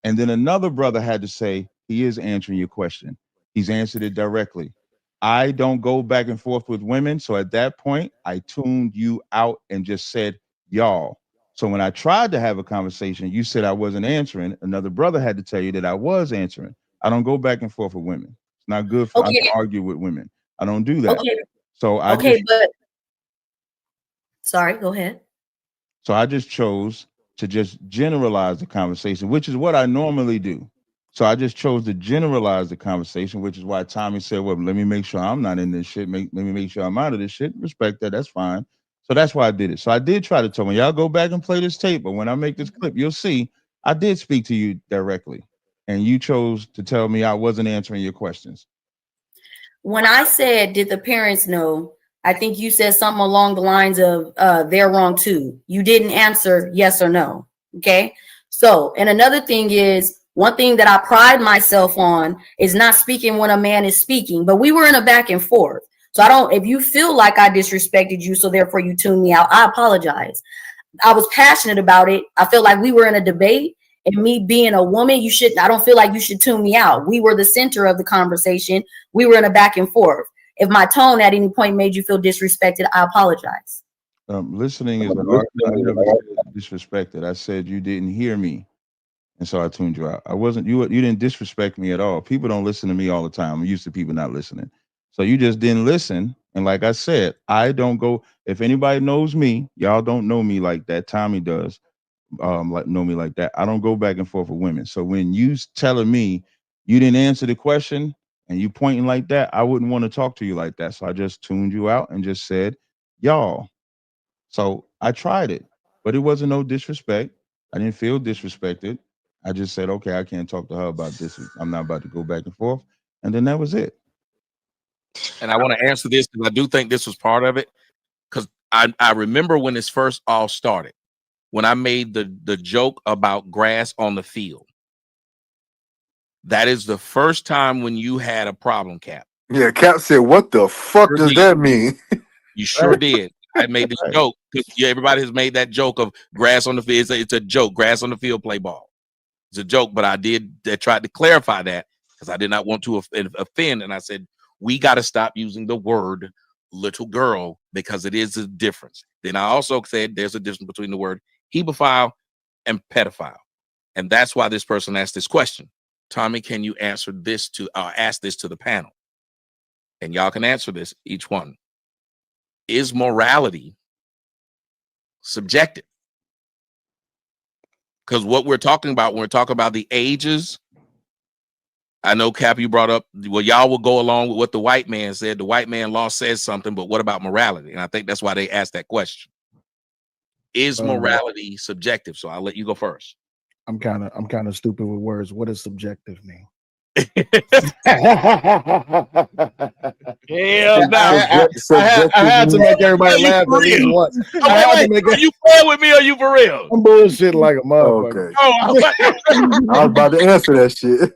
And then another brother had to say, he is answering your question. He's answered it directly. I don't go back and forth with women. So at that point, I tuned you out and just said, y'all. So when I tried to have a conversation, you said I wasn't answering. Another brother had to tell you that I was answering. I don't go back and forth with women. It's not good for I don't argue with women. I don't do that. Okay. So I okay, just, but Sorry, go ahead. So I just chose to just generalize the conversation, which is what I normally do. So I just chose to generalize the conversation, which is why Tommy said, well, let me make sure I'm not in this shit. Let me make sure I'm out of this shit. Respect that. That's fine. So that's why I did it. So I did try to tell me, y'all go back and play this tape. But when I make this clip, you'll see I did speak to you directly. And you chose to tell me I wasn't answering your questions. When I said, did the parents know? I think you said something along the lines of they're wrong too. You didn't answer yes or no. Okay. So, and another thing is, one thing that I pride myself on is not speaking when a man is speaking, but we were in a back and forth. So I don't, if you feel like I disrespected you, so therefore you tuned me out, I apologize. I was passionate about it. I felt like we were in a debate, and me being a woman, I don't feel like you should tune me out. We were the center of the conversation. We were in a back and forth. If my tone at any point made you feel disrespected, I apologize. Listening is an art. I never said disrespected. I said you didn't hear me, and so I tuned you out. I wasn't you. You didn't disrespect me at all. People don't listen to me all the time. I'm used to people not listening. So you just didn't listen. And like I said, I don't go. If anybody knows me, y'all don't know me like that. Tommy does. Like know me like that. I don't go back and forth with women. So when you telling me you didn't answer the question and you pointing like that, I wouldn't want to talk to you like that. So I just tuned you out and just said, y'all. So I tried it, but it wasn't no disrespect. I didn't feel disrespected. I just said, okay, I can't talk to her about this. I'm not about to go back and forth. And then that was it. And I want to answer this because I do think this was part of it. Because I remember when this first all started, when I made the joke about grass on the field. That is the first time when you had a problem, Cap. Yeah, Cap said, "What the fuck Sure does did. that mean?" You sure did. I made this joke because everybody has made that joke of grass on the field. It's a joke. Grass on the field, play ball. It's a joke, but I tried to clarify that because I did not want to offend. And I said, we got to stop using the word little girl because it is a difference. Then I also said there's a difference between the word hebephile and pedophile. And that's why this person asked this question. Tommy, can you answer this ask this to the panel? And y'all can answer this, each one. Is morality subjective? Because what we're talking about when we're talking about the ages, I know, Cap, you brought up, well, y'all will go along with what the white man said. The white man law says something, but what about morality? And I think that's why they asked that question. Is morality subjective? So I'll let you go first. I'm kind of stupid with words. What does subjective mean? Hell no. I had to make everybody laugh at least once. Are you playing with me or are you for real? I'm bullshitting like a motherfucker. Okay. I was about to answer that shit.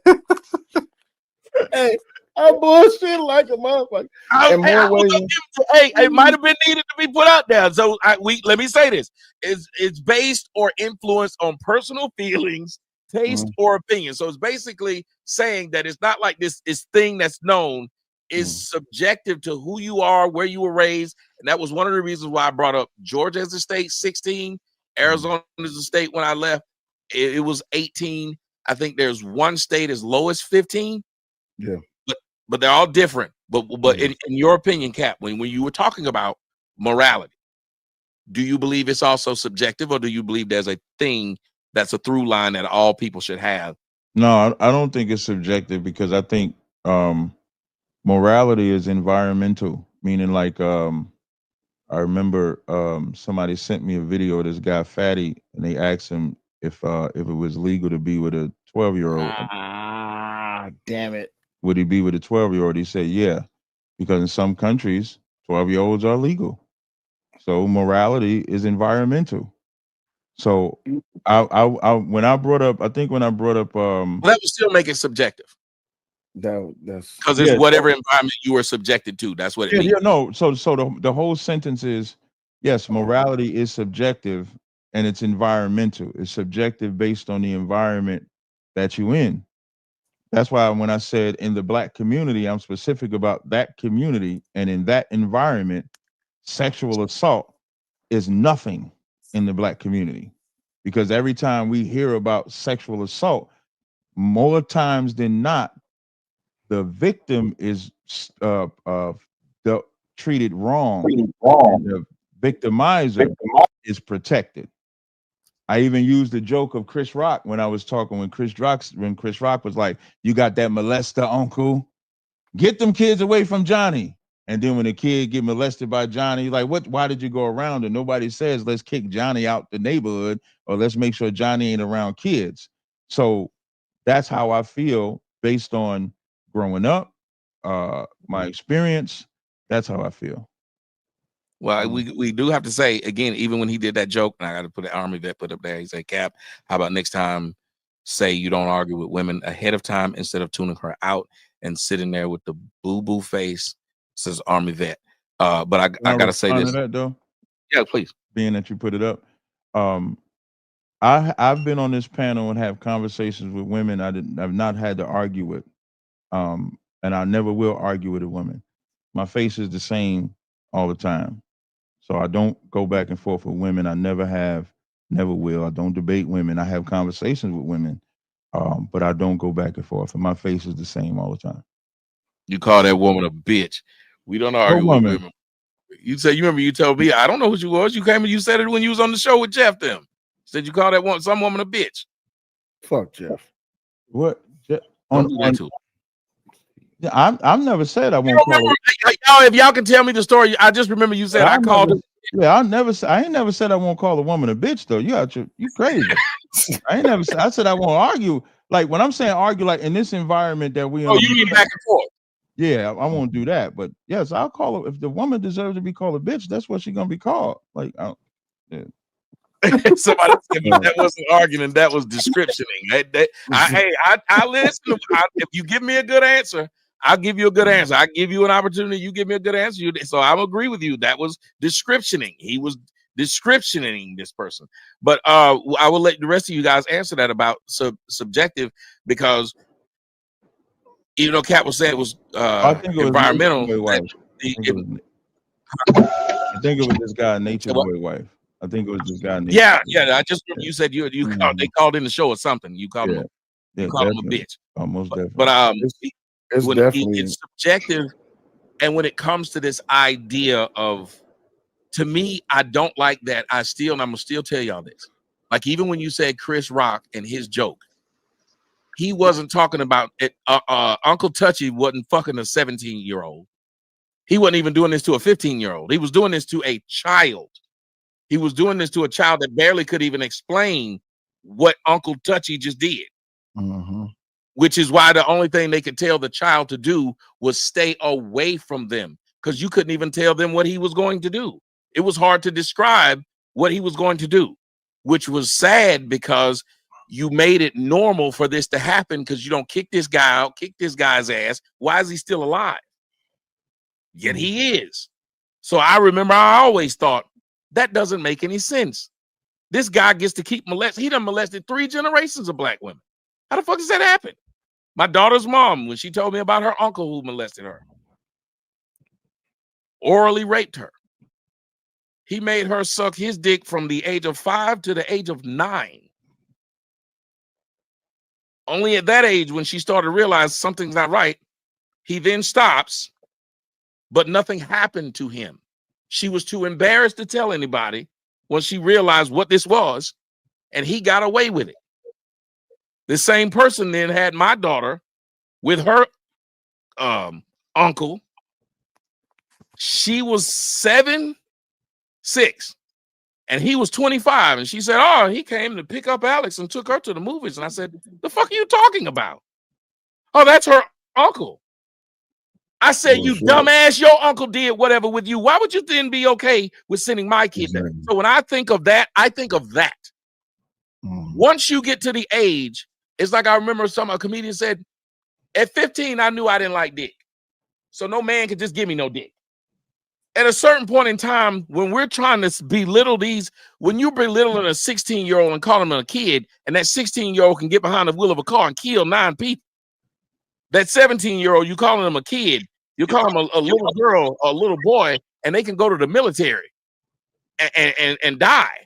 Hey, I'm bullshitting like a motherfucker. It might have been needed to be put out there. So let me say this. It's based or influenced on personal feelings, taste, or opinion. So it's basically saying that it's not like this thing that's known is subjective to who you are, where you were raised. And that was one of the reasons why I brought up Georgia as a state, 16, Arizona as a state when I left. It was 18. I think there's one state as low as 15. Yeah. But they're all different. But in your opinion, Cap, when you were talking about morality, do you believe it's also subjective, or do you believe there's a thing that's a through line that all people should have? No, I don't think it's subjective because I think morality is environmental, meaning like I remember somebody sent me a video of this guy Fatty, and they asked him if it was legal to be with a 12-year-old. Damn it. Would he be with a 12-year-old? He said, yeah, because in some countries, 12-year-olds are legal. So morality is environmental. So when I brought up that would still make it subjective. That's because it's whatever environment you were subjected to. That's what it means. Yeah, no. So the whole sentence is, yes, morality is subjective and it's environmental. It's subjective based on the environment that you're in. That's why when I said in the Black community, I'm specific about that community, and in that environment, sexual assault is nothing in the Black community, because every time we hear about sexual assault, more times than not, the victim is treated wrong. Victimizer is protected. I even used the joke of Chris Rock when I was talking when Chris Rock was like, "You got that molester uncle? Get them kids away from Johnny." And then when the kid get molested by Johnny, like, what? Why did you go around? And nobody says, let's kick Johnny out the neighborhood, or let's make sure Johnny ain't around kids. So that's how I feel based on growing up, my experience. That's how I feel. Well, we do have to say again, even when he did that joke, and I got to put an army vet put up there. He said, "Cap, how about next time, say you don't argue with women ahead of time instead of tuning her out and sitting there with the boo boo face." Says army vet. But I gotta say this. That, though? Yeah, please. Being that you put it up, I've been on this panel and have conversations with women I've not had to argue with, and I never will argue with a woman. My face is the same all the time. So I don't go back and forth with women. I never have, never will. I don't debate women. I have conversations with women, but I don't go back and forth. And my face is the same all the time. You call that woman a bitch. We don't argue with women. You say, you remember you told me, I don't know who you was. You came and you said it when you was on the show with Jeff them. Said you call that one some woman a bitch. Fuck Jeff. What? Don't do that too. I've never said I won't call her. Y'all, if y'all can tell me the story, I just remember you said I called her. Yeah, I ain't never said I won't call a woman a bitch though. You crazy. I ain't never said. I said I won't argue. Like when I'm saying argue, like in this environment that we. Oh, you mean back and forth? Yeah, I won't do that. But yes, I'll call her if the woman deserves to be called a bitch. That's what she's gonna be called. Like, yeah. Somebody said that wasn't arguing, that was descriptioning. I listen. If you give me a good answer, I'll give you a good answer. I give you an opportunity. You give me a good answer. So I agree with you. That was descriptioning. He was descriptioning this person. But I will let the rest of you guys answer that about subjective, because even though Kat was saying it was environmental. I think it was this guy, Nature Boy wife. I think it was this guy. Yeah. I just remember you said you they called in the show or something. You called him him a bitch. Almost definitely. But it's definitely it's subjective, and when it comes to this idea of, to me, I don't like that. I'm gonna still tell y'all this. Like even when you said Chris Rock and his joke, he wasn't talking about it. Uncle Touchy wasn't fucking a 17-year-old. He wasn't even doing this to a 15-year-old. He was doing this to a child. He was doing this to a child that barely could even explain what Uncle Touchy just did. Which is why the only thing they could tell the child to do was stay away from them, because you couldn't even tell them what he was going to do. It was hard to describe what he was going to do, which was sad because you made it normal for this to happen, because you don't kick this guy out, kick this guy's ass. Why is he still alive? Yet he is. So I remember I always thought, that doesn't make any sense. This guy gets to keep molesting. He done molested 3 generations of black women. How the fuck does that happen? My daughter's mom, when she told me about her uncle who molested her, orally raped her. He made her suck his dick from the age of 5 to the age of 9. Only at that age, when she started to realize something's not right, he then stops, but nothing happened to him. She was too embarrassed to tell anybody when she realized what this was, and he got away with it. The same person then had my daughter with her uncle. She was 7, 6, and he was 25. And she said, oh, he came to pick up Alex and took her to the movies. And I said, the fuck are you talking about? Oh, that's her uncle. I said, you dumbass, your uncle did whatever with you. Why would you then be okay with sending my kid there? So when I think of that, I think of that. Once you get to the age, it's like I remember a comedian said, at 15, I knew I didn't like dick. So no man could just give me no dick. At a certain point in time, when we're trying to belittle when you're belittling a 16-year-old and calling him a kid, and that 16-year-old can get behind the wheel of a car and kill 9 people, that 17-year-old, you calling him a kid, you call him a little girl or a little boy, and they can go to the military and die.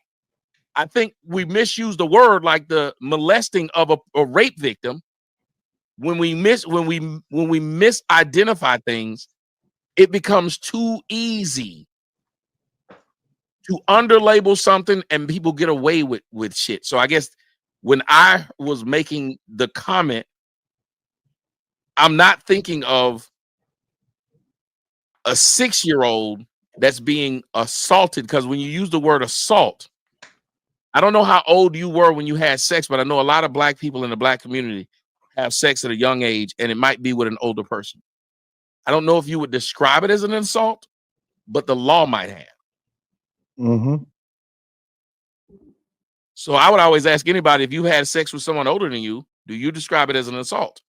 I think we misuse the word like the molesting of a rape victim. When we misidentify things, it becomes too easy to underlabel something and people get away with shit. So I guess when I was making the comment, I'm not thinking of a 6-year-old that's being assaulted, because when you use the word assault, I don't know how old you were when you had sex, but I know a lot of black people in the black community have sex at a young age, and it might be with an older person. I don't know if you would describe it as an assault, but the law might have. Mm-hmm. So I would always ask anybody, if you had sex with someone older than you, do you describe it as an assault?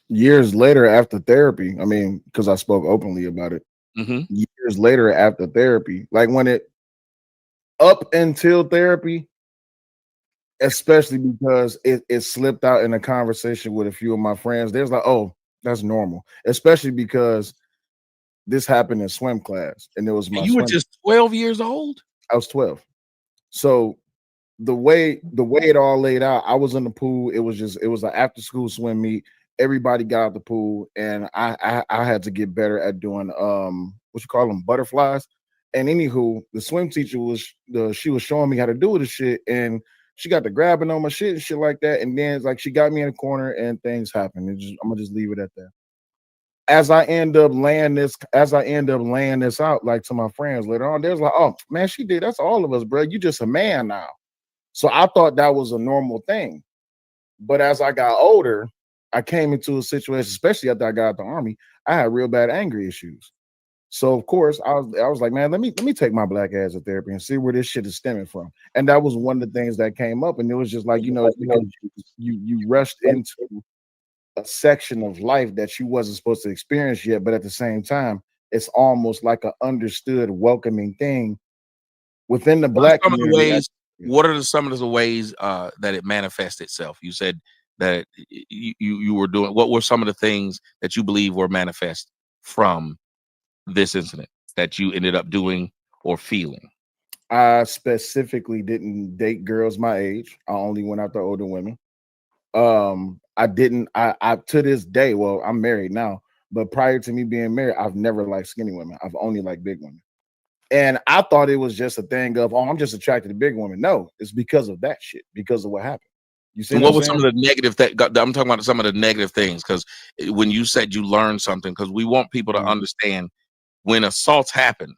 Years later after therapy, I mean, because I spoke openly about it. Years later after therapy, like when it up until therapy, especially because it slipped out in a conversation with a few of my friends, there's like, oh, that's normal, especially because this happened in swim class, and it was my And you were swim. just 12 years old? I was 12. So the way it all laid out, I was in the pool. It was an after school swim meet. Everybody got out the pool, and I had to get better at doing what you call them, butterflies. And anywho, the swim teacher she was showing me how to do this shit, and she got to grabbing on my shit and shit like that. And then it's like she got me in a corner, and things happened. I'm gonna just leave it at that. As I end up laying this out, like, to my friends later on, there's like, oh man, she did. That's all of us, bro. You just a man now. So I thought that was a normal thing. But as I got older, I came into a situation, especially after I got out the army, I had real bad anger issues. So of course I was like, man, let me take my black ass to therapy and see where this shit is stemming from. And that was one of the things that came up. And it was just like, it's because you rushed into a section of life that you wasn't supposed to experience yet, but at the same time, it's almost like an understood, welcoming thing within the black community. What are some of the ways that it manifests itself? You said that you were doing. What were some of the things that you believe were manifest from this incident that you ended up doing or feeling? I specifically didn't date girls my age. I only went after older women. I to this day, well, I'm married now, but prior to me being married, I've never liked skinny women. I've only liked big women. And I thought it was just a thing of, oh, I'm just attracted to big women. No, it's because of that shit, because of what happened. You see, and what were some of the negative I'm talking about some of the negative things, because when you said you learned something, because we want people to understand when assaults happen.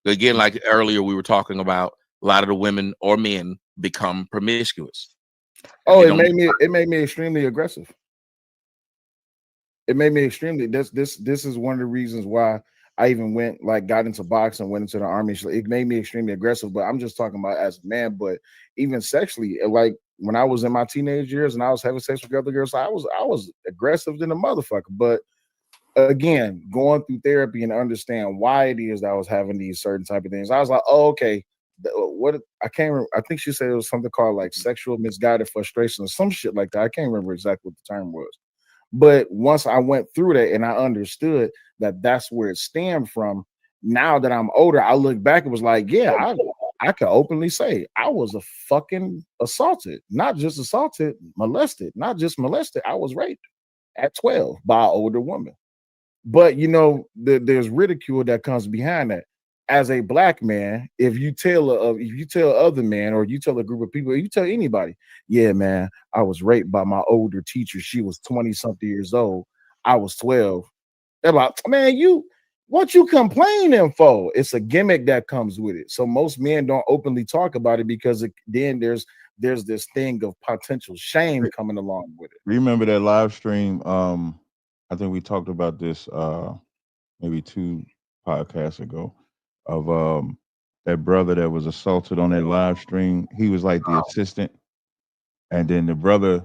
Again, like earlier we were talking about, a lot of the women or men become promiscuous. Oh, it made me extremely aggressive. It made me extremely. This is one of the reasons why I even got into boxing, went into the army. It made me extremely aggressive. But I'm just talking about as a man. But even sexually, like when I was in my teenage years and I was having sex with other girls, I was aggressive than a motherfucker. But again, going through therapy and understand why it is that I was having these certain type of things, I was like, oh, okay. What I can't remember. I think she said it was something called like sexual misguided frustration or some shit like that. I can't remember exactly what the term was. But once I went through that and I understood that that's where it stemmed from, now that I'm older, I look back and was like, yeah, I could openly say I was a fucking assaulted, not just assaulted, molested, not just molested. I was raped at 12 by an older woman. But there's ridicule that comes behind that. As a black man, if you tell other men, or you tell a group of people, you tell anybody, yeah, man, I was raped by my older teacher. She was 20 something years old. I was 12. They're like, man, what you complaining for? It's a gimmick that comes with it. So most men don't openly talk about it because then there's this thing of potential shame coming along with it. Remember that live stream? I think we talked about this maybe 2 podcasts ago, of that brother that was assaulted on that live stream. He was like the assistant, and then the brother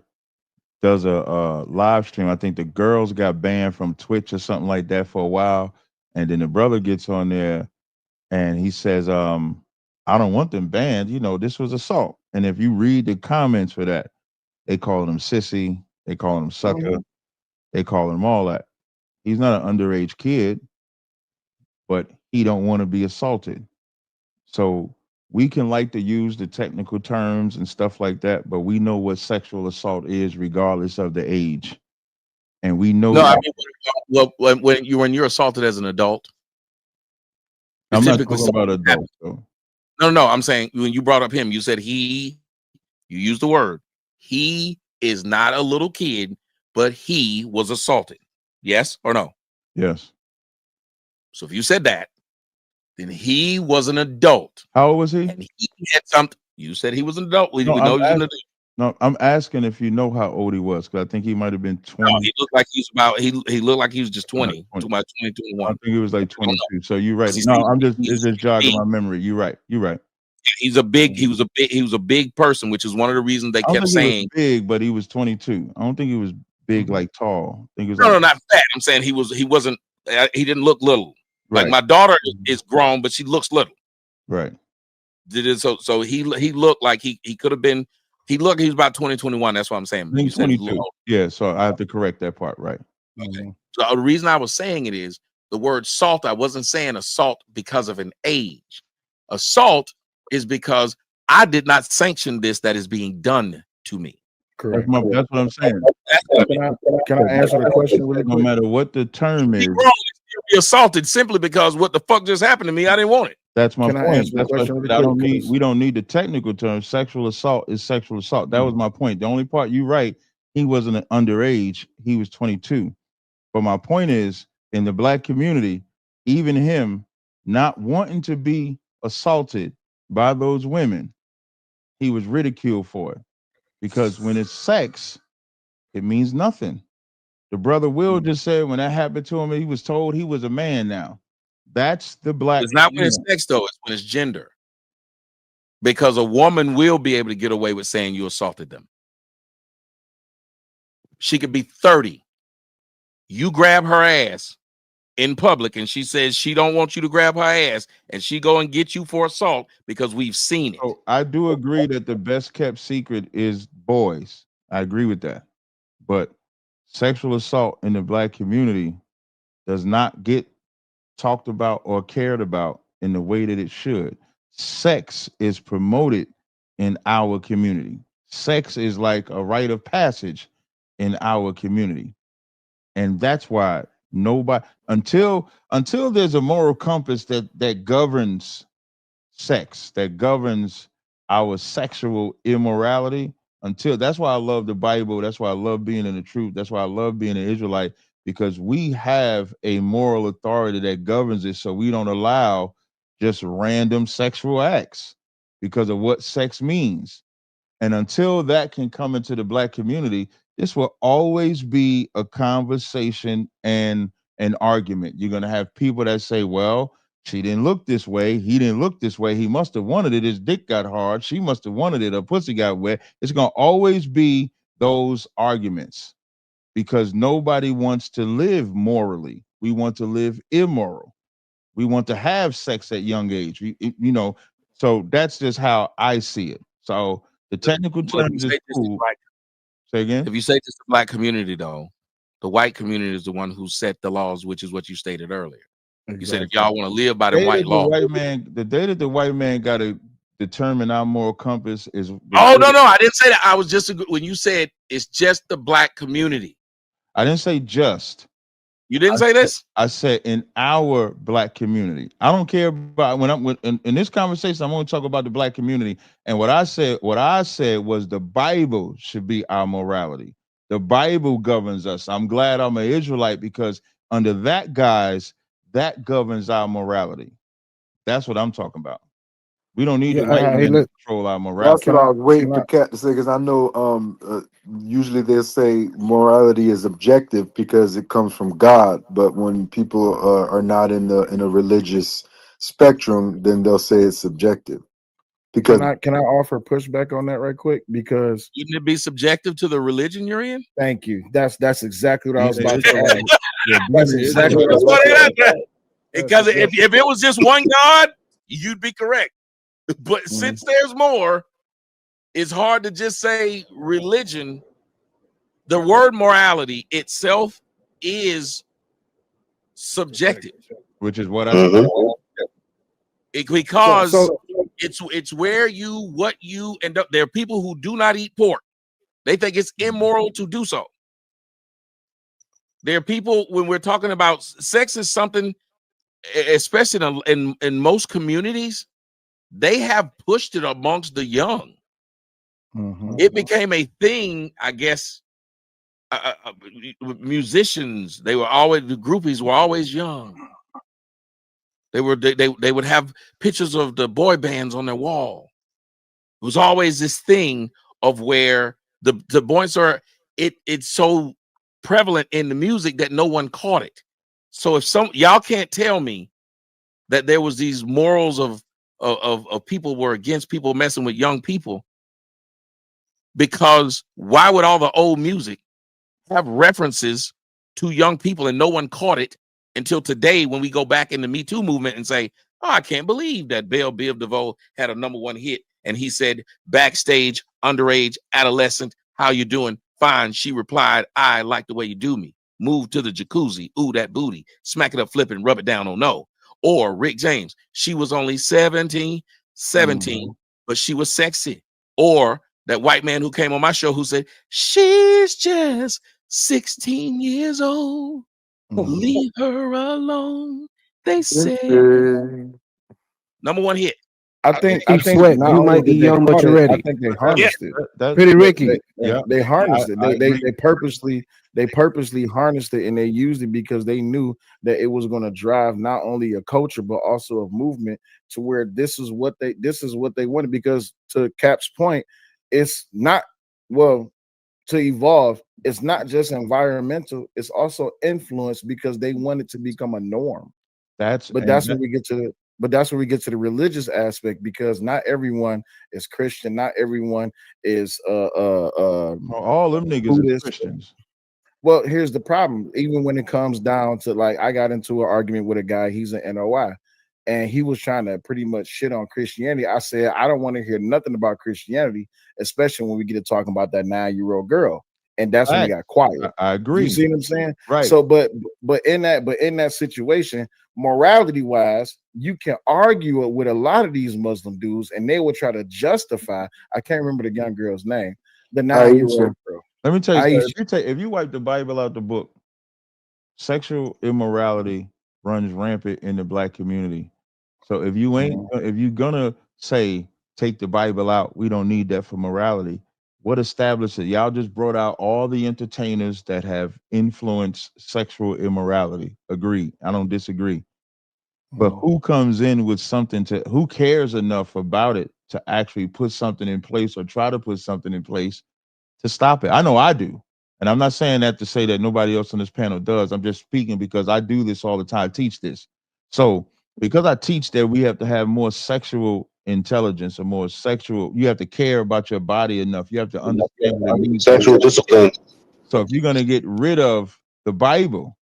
does a live stream. I think the girls got banned from Twitch or something like that for a while, and then the brother gets on there and he says, I don't want them banned. This was assault. And if you read the comments for that, they call him sissy, they call him sucker, they call him all that. He's not an underage kid, but he don't want to be assaulted. So we can like to use the technical terms and stuff like that, but we know what sexual assault is regardless of the age. And we know No, I mean, when you're assaulted as an adult, I'm not typically talking about something that adults though. No. I'm saying when you brought up him, you said you used the word. He is not a little kid, but he was assaulted. Yes or no? Yes. So if you said that, then he was an adult. How old was he? And he had something. You said he was an adult. We No, know he was an adult. No, I'm asking if you know how old he was, because I think he might have been 20. No, he looked like he was about he looked like he was just 20, 20. about 20, I 21. think he was like I don't know. 22. So you're right. He's- No, it's he's just jogging big. my memory. You're right. He was a big person, which is one of the reasons they I don't kept think he was saying big, but he was 22. I don't think he was big like tall. I think he was no, like not fat. I'm saying he wasn't he didn't look little. Like right. my daughter is grown, but she looks little. Right. So he looked like he could have been. He was about 20, 21. That's what I'm saying. I think You said he 22. looked. Yeah, so I have to correct that part, right? Okay. So the reason I was saying it is the word salt. I wasn't saying assault because of an age. Assault is because I did not sanction this that is being done to me. Correct. That's what I'm saying. Can I answer the question really No quick? matter what the term is, Be assaulted simply because what the fuck just happened to me, I didn't want it. that's my Can I point. answer the That's what I question said. really quick? We don't need the technical term. Sexual assault is sexual assault. That was my point. The only part you're right, he wasn't underage, he was 22. But my point is, in the black community, even him not wanting to be assaulted by those women, he was ridiculed for it. Because when it's sex, it means nothing. The brother Will just said when that happened to him, he was told he was a man now. That's the black. It's not when it's sex though, it's when it's gender. Because a woman will be able to get away with saying you assaulted them. She could be 30. You grab her ass in public and she says she don't want you to grab her ass and she go and get you for assault because we've seen it. So I do agree that the best kept secret is boys. I agree with that. But sexual assault in the black community does not get talked about or cared about in the way that it should. Sex is promoted in our community. Sex is like a rite of passage in our community. And that's why nobody until there's a moral compass that governs sex, that governs our sexual immorality, until that's why I love the Bible, that's why I love being in the truth, that's why I love being an Israelite, because we have a moral authority that governs it, so we don't allow just random sexual acts because of what sex means. And until that can come into the black community, this will always be a conversation and an argument. You're going to have people that say, well, she didn't look this way. He didn't look this way. He must have wanted it. His dick got hard. She must have wanted it. Her pussy got wet. It's going to always be those arguments because nobody wants to live morally. We want to live immoral. We want to have sex at young age. So that's just how I see it. So the technical terms is cool. Say again. If you say just the black community, though, the white community is the one who set the laws, which is what you stated earlier. Exactly. You said if y'all want to live by the white law, the day that the white man got to determine our moral compass is. Oh no, I didn't say that. I was just when you said it's just the black community. I didn't say just. You didn't say this? I said in our black community. I don't care about when I'm in this conversation. I'm going to talk about the black community. And what I said was the Bible should be our morality. The Bible governs us. I'm glad I'm an Israelite because under that guise, that governs our morality. That's what I'm talking about. We don't need the white man to control our morality. That's what I was waiting for Kat to say, because I know usually they say morality is objective because it comes from God, but when people are not in a religious spectrum, then they'll say it's subjective. Because can I offer pushback on that right quick? Because wouldn't it be subjective to the religion you're in? Thank you. That's exactly what I was about to ask. That's exactly what I was about to ask. Because if it was just one God, you'd be correct. But since there's more, it's hard to just say religion. The word morality itself is subjective, which is what I said. Because it's where and there are people who do not eat pork. They think it's immoral to do so. There are people when we're talking about sex is something especially in most communities, they have pushed it amongst the young. It became a thing, I guess. Musicians, the groupies were always young. They would have pictures of the boy bands on their wall. It was always this thing of where the boys are. It's so prevalent in the music that no one caught it. So if y'all can't tell me that there was these morals of people were against people messing with young people, because why would all the old music have references to young people and no one caught it until today when we go back in the Me Too movement and say, oh, I can't believe that Belle Biv DeVoe had a #1 hit and he said, backstage, underage, adolescent, how you doing? Fine. She replied, I like the way you do me. Move to the jacuzzi. Ooh, that booty. Smack it up, flip it, and rub it down. Oh no. Or Rick James, she was only 17, but she was sexy. Or that white man who came on my show who said, she's just 16 years old. Leave her alone. They say. #1 hit. I think Sweat. not You only might be did they young, but caught you're it, ready. I think they harnessed it. Pretty Ricky. They harnessed it. I They purposely harnessed it, and they used it because they knew that it was going to drive not only a culture but also a movement to where this is what they wanted. Because to Cap's point, it's not to evolve. It's not just environmental; it's also influence because they want it to become a norm. That's where we get to the religious aspect, because not everyone is Christian, not everyone is all them niggas Buddhist. are Christians. Well, here's the problem. Even when it comes down to, like, I got into an argument with a guy, he's an NOI, and he was trying to pretty much shit on Christianity. I said, I don't want to hear nothing about Christianity, especially when we get to talking about that 9-year-old girl. And that's when he got quiet. I agree. You see what I'm saying? Right. So, but in that situation, morality wise, you can argue it with a lot of these Muslim dudes, and they will try to justify. I can't remember the young girl's name. The 9-year-old girl. Let me tell you, if you wipe the Bible out the book, sexual immorality runs rampant in the black community. So if you're gonna say take the Bible out, we don't need that for morality. What established it? Y'all just brought out all the entertainers that have influenced sexual immorality. Agreed. I don't disagree. But who comes in with something who cares enough about it to actually put something in place or try to put something in place to stop it? I know I do. And I'm not saying that to say that nobody else on this panel does. I'm just speaking because I do this all the time, teach this. So because I teach that we have to have more sexual intelligence or more sexual, you have to care about your body enough. You have to understand what it means. Sexual discipline. So if you're going to get rid of the Bible,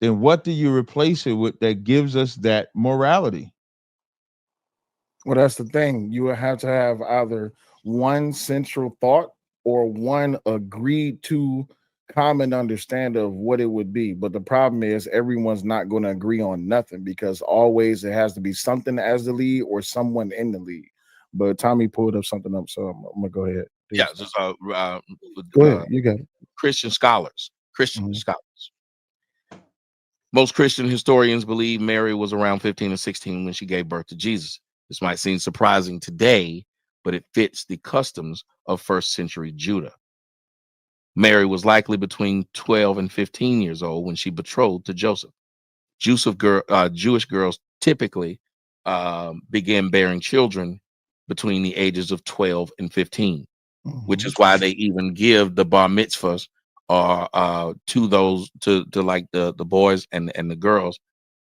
then what do you replace it with that gives us that morality? Well, that's the thing. You would have to have either one central thought or one agreed to common understanding of what it would be. But the problem is everyone's not going to agree on nothing, because always it has to be something as the lead or someone in the lead. But Tommy pulled up something up, so I'm gonna go ahead. Yeah, just, go ahead. You got it. Christian scholars. Most Christian historians believe Mary was around 15 or 16 when she gave birth to Jesus. This might seem surprising today, but it fits the customs of first century Judah. Mary was likely between 12 and 15 years old when she betrothed to Joseph. Jewish girls typically began bearing children between the ages of 12 and 15, which is why they even give the bar mitzvahs to those to like the boys and the girls,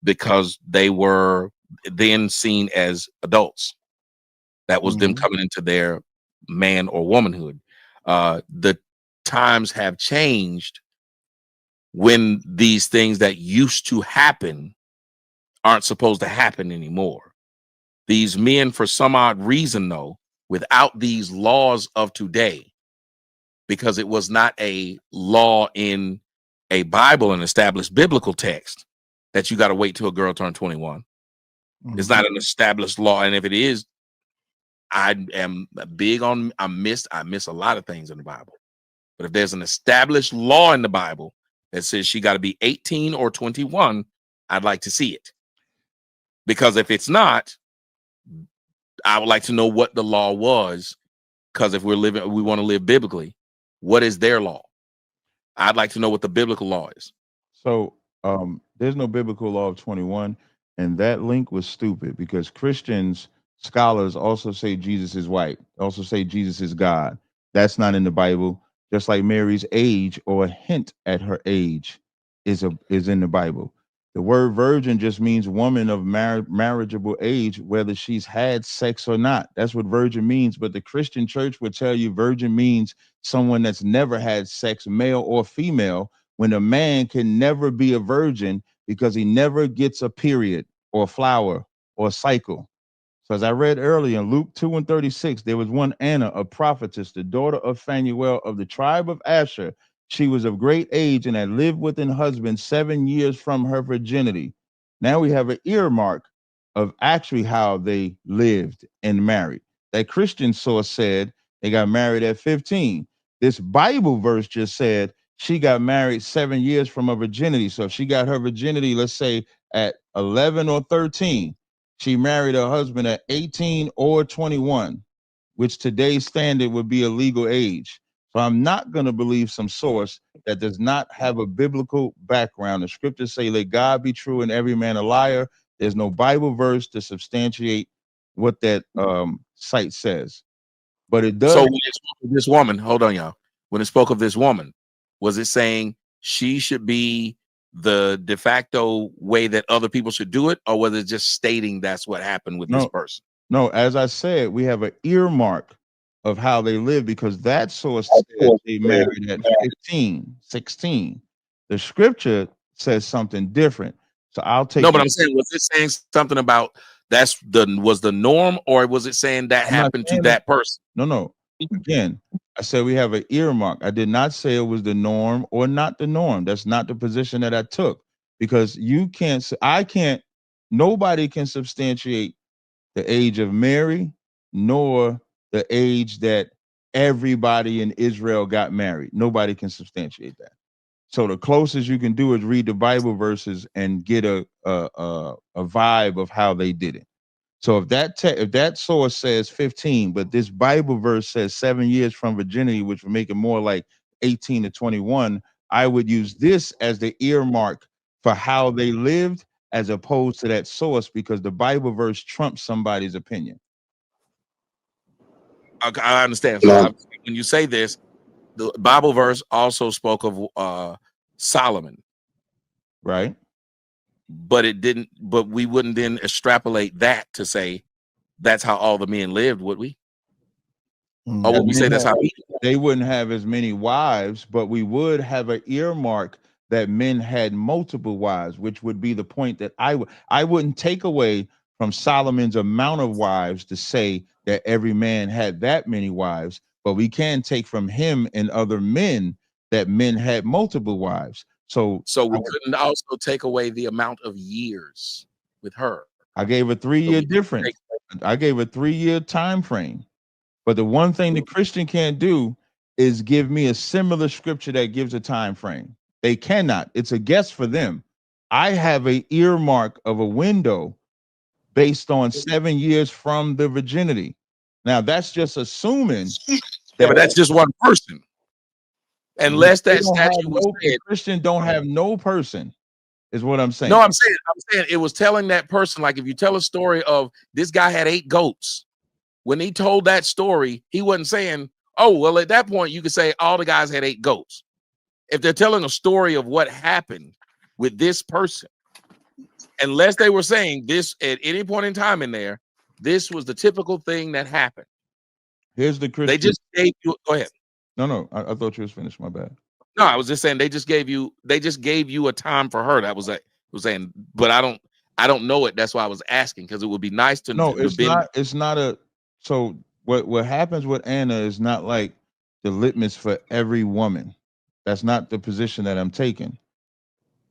because they were then seen as adults. That was them coming into their man or womanhood. The times have changed when these things that used to happen aren't supposed to happen anymore. These men, for some odd reason, though, without these laws of today, because it was not a law in a Bible, an established biblical text, that you got to wait till a girl turned 21. It's not an established law, and if it is, I am big on I miss a lot of things in the Bible. But if there's an established law in the Bible that says she got to be 18 or 21, I'd like to see it. Because if it's not, I would like to know what the law was. Because if we want to live biblically, what is their law? I'd like to know what the biblical law is. So there's no biblical law of 21, and that link was stupid because Christians scholars also say Jesus is white, also say Jesus is God. That's not in the Bible. Just like Mary's age or a hint at her age is in the Bible. The word virgin just means woman of marriageable age, whether she's had sex or not. That's what virgin means. But the Christian church would tell you virgin means someone that's never had sex, male or female, when a man can never be a virgin because he never gets a period or a flower or a cycle. So as I read earlier in Luke 2:36, there was one Anna, a prophetess, the daughter of Phanuel of the tribe of Asher. She was of great age and had lived with an husband 7 years from her virginity. Now we have an earmark of actually how they lived and married. That Christian source said they got married at 15. This Bible verse just said she got married 7 years from her virginity. So if she got her virginity, let's say at 11 or 13, she married her husband at 18 or 21, which today's standard would be a legal age. So I'm not going to believe some source that does not have a biblical background. The scriptures say, let God be true and every man a liar. There's no Bible verse to substantiate what that site says. But it does. So when it spoke of this woman, hold on, y'all. When it spoke of this woman, was it saying she should be the de facto way that other people should do it, or was it just stating that's what happened with this person? No, as I said, we have an earmark of how they live because that source said they married at 15, 16. The scripture says something different. So I'll take. No, but I'm saying, was it saying something about was the norm, or was it saying that happened to that person? No. Again, I said we have an earmark. I did not say it was the norm or not the norm. That's not the position that I took because nobody can substantiate the age of Mary nor the age that everybody in Israel got married. Nobody can substantiate that. So the closest you can do is read the Bible verses and get a vibe of how they did it. So if that source says 15, but this Bible verse says 7 years from virginity, which would make it more like 18 to 21, I would use this as the earmark for how they lived as opposed to that source because the Bible verse trumps somebody's opinion. I understand. So when you say this, the Bible verse also spoke of Solomon, right? But it didn't. But we wouldn't then extrapolate that to say that's how all the men lived, would we? Or would we say that's how they wouldn't have as many wives, but we would have an earmark that men had multiple wives, which would be the point that I wouldn't take away from Solomon's amount of wives to say that every man had that many wives, but we can take from him and other men that men had multiple wives. So we couldn't also take away the amount of years with her. I gave a 3-year difference. I gave a 3-year time frame. But the one thing the Christian can't do is give me a similar scripture that gives a time frame. They cannot. It's a guess for them. I have an earmark of a window based on 7 years from the virginity. Now that's just assuming that, but that's just one person. Unless that statute was said, Christian don't have no person, is what I'm saying. No, I'm saying it was telling that person, like if you tell a story of this guy had 8 goats, when he told that story, he wasn't saying, oh, well, at that point, you could say all the guys had 8 goats. If they're telling a story of what happened with this person, unless they were saying this at any point in time in there, this was the typical thing that happened. Here's the Christian. They just gave you, go ahead. No, I thought you was finished. My bad. No, I was just saying they just gave you a time for her. That was saying, but I don't know it. That's why I was asking, because it would be nice to know. No, it's not a. So what happens with Anna is not like the litmus for every woman. That's not the position that I'm taking.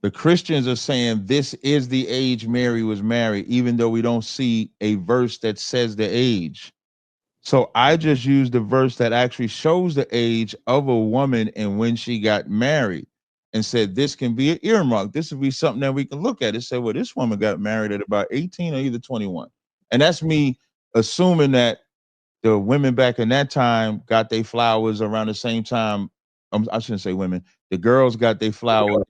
The Christians are saying this is the age Mary was married, even though we don't see a verse that says the age. So I just used the verse that actually shows the age of a woman and when she got married. and said this can be an earmark. This would be something that we can look at and say, well, this woman got married at about 18 or either 21. And that's me assuming that the women back in that time got their flowers around the same time. I shouldn't say women. The girls got their flowers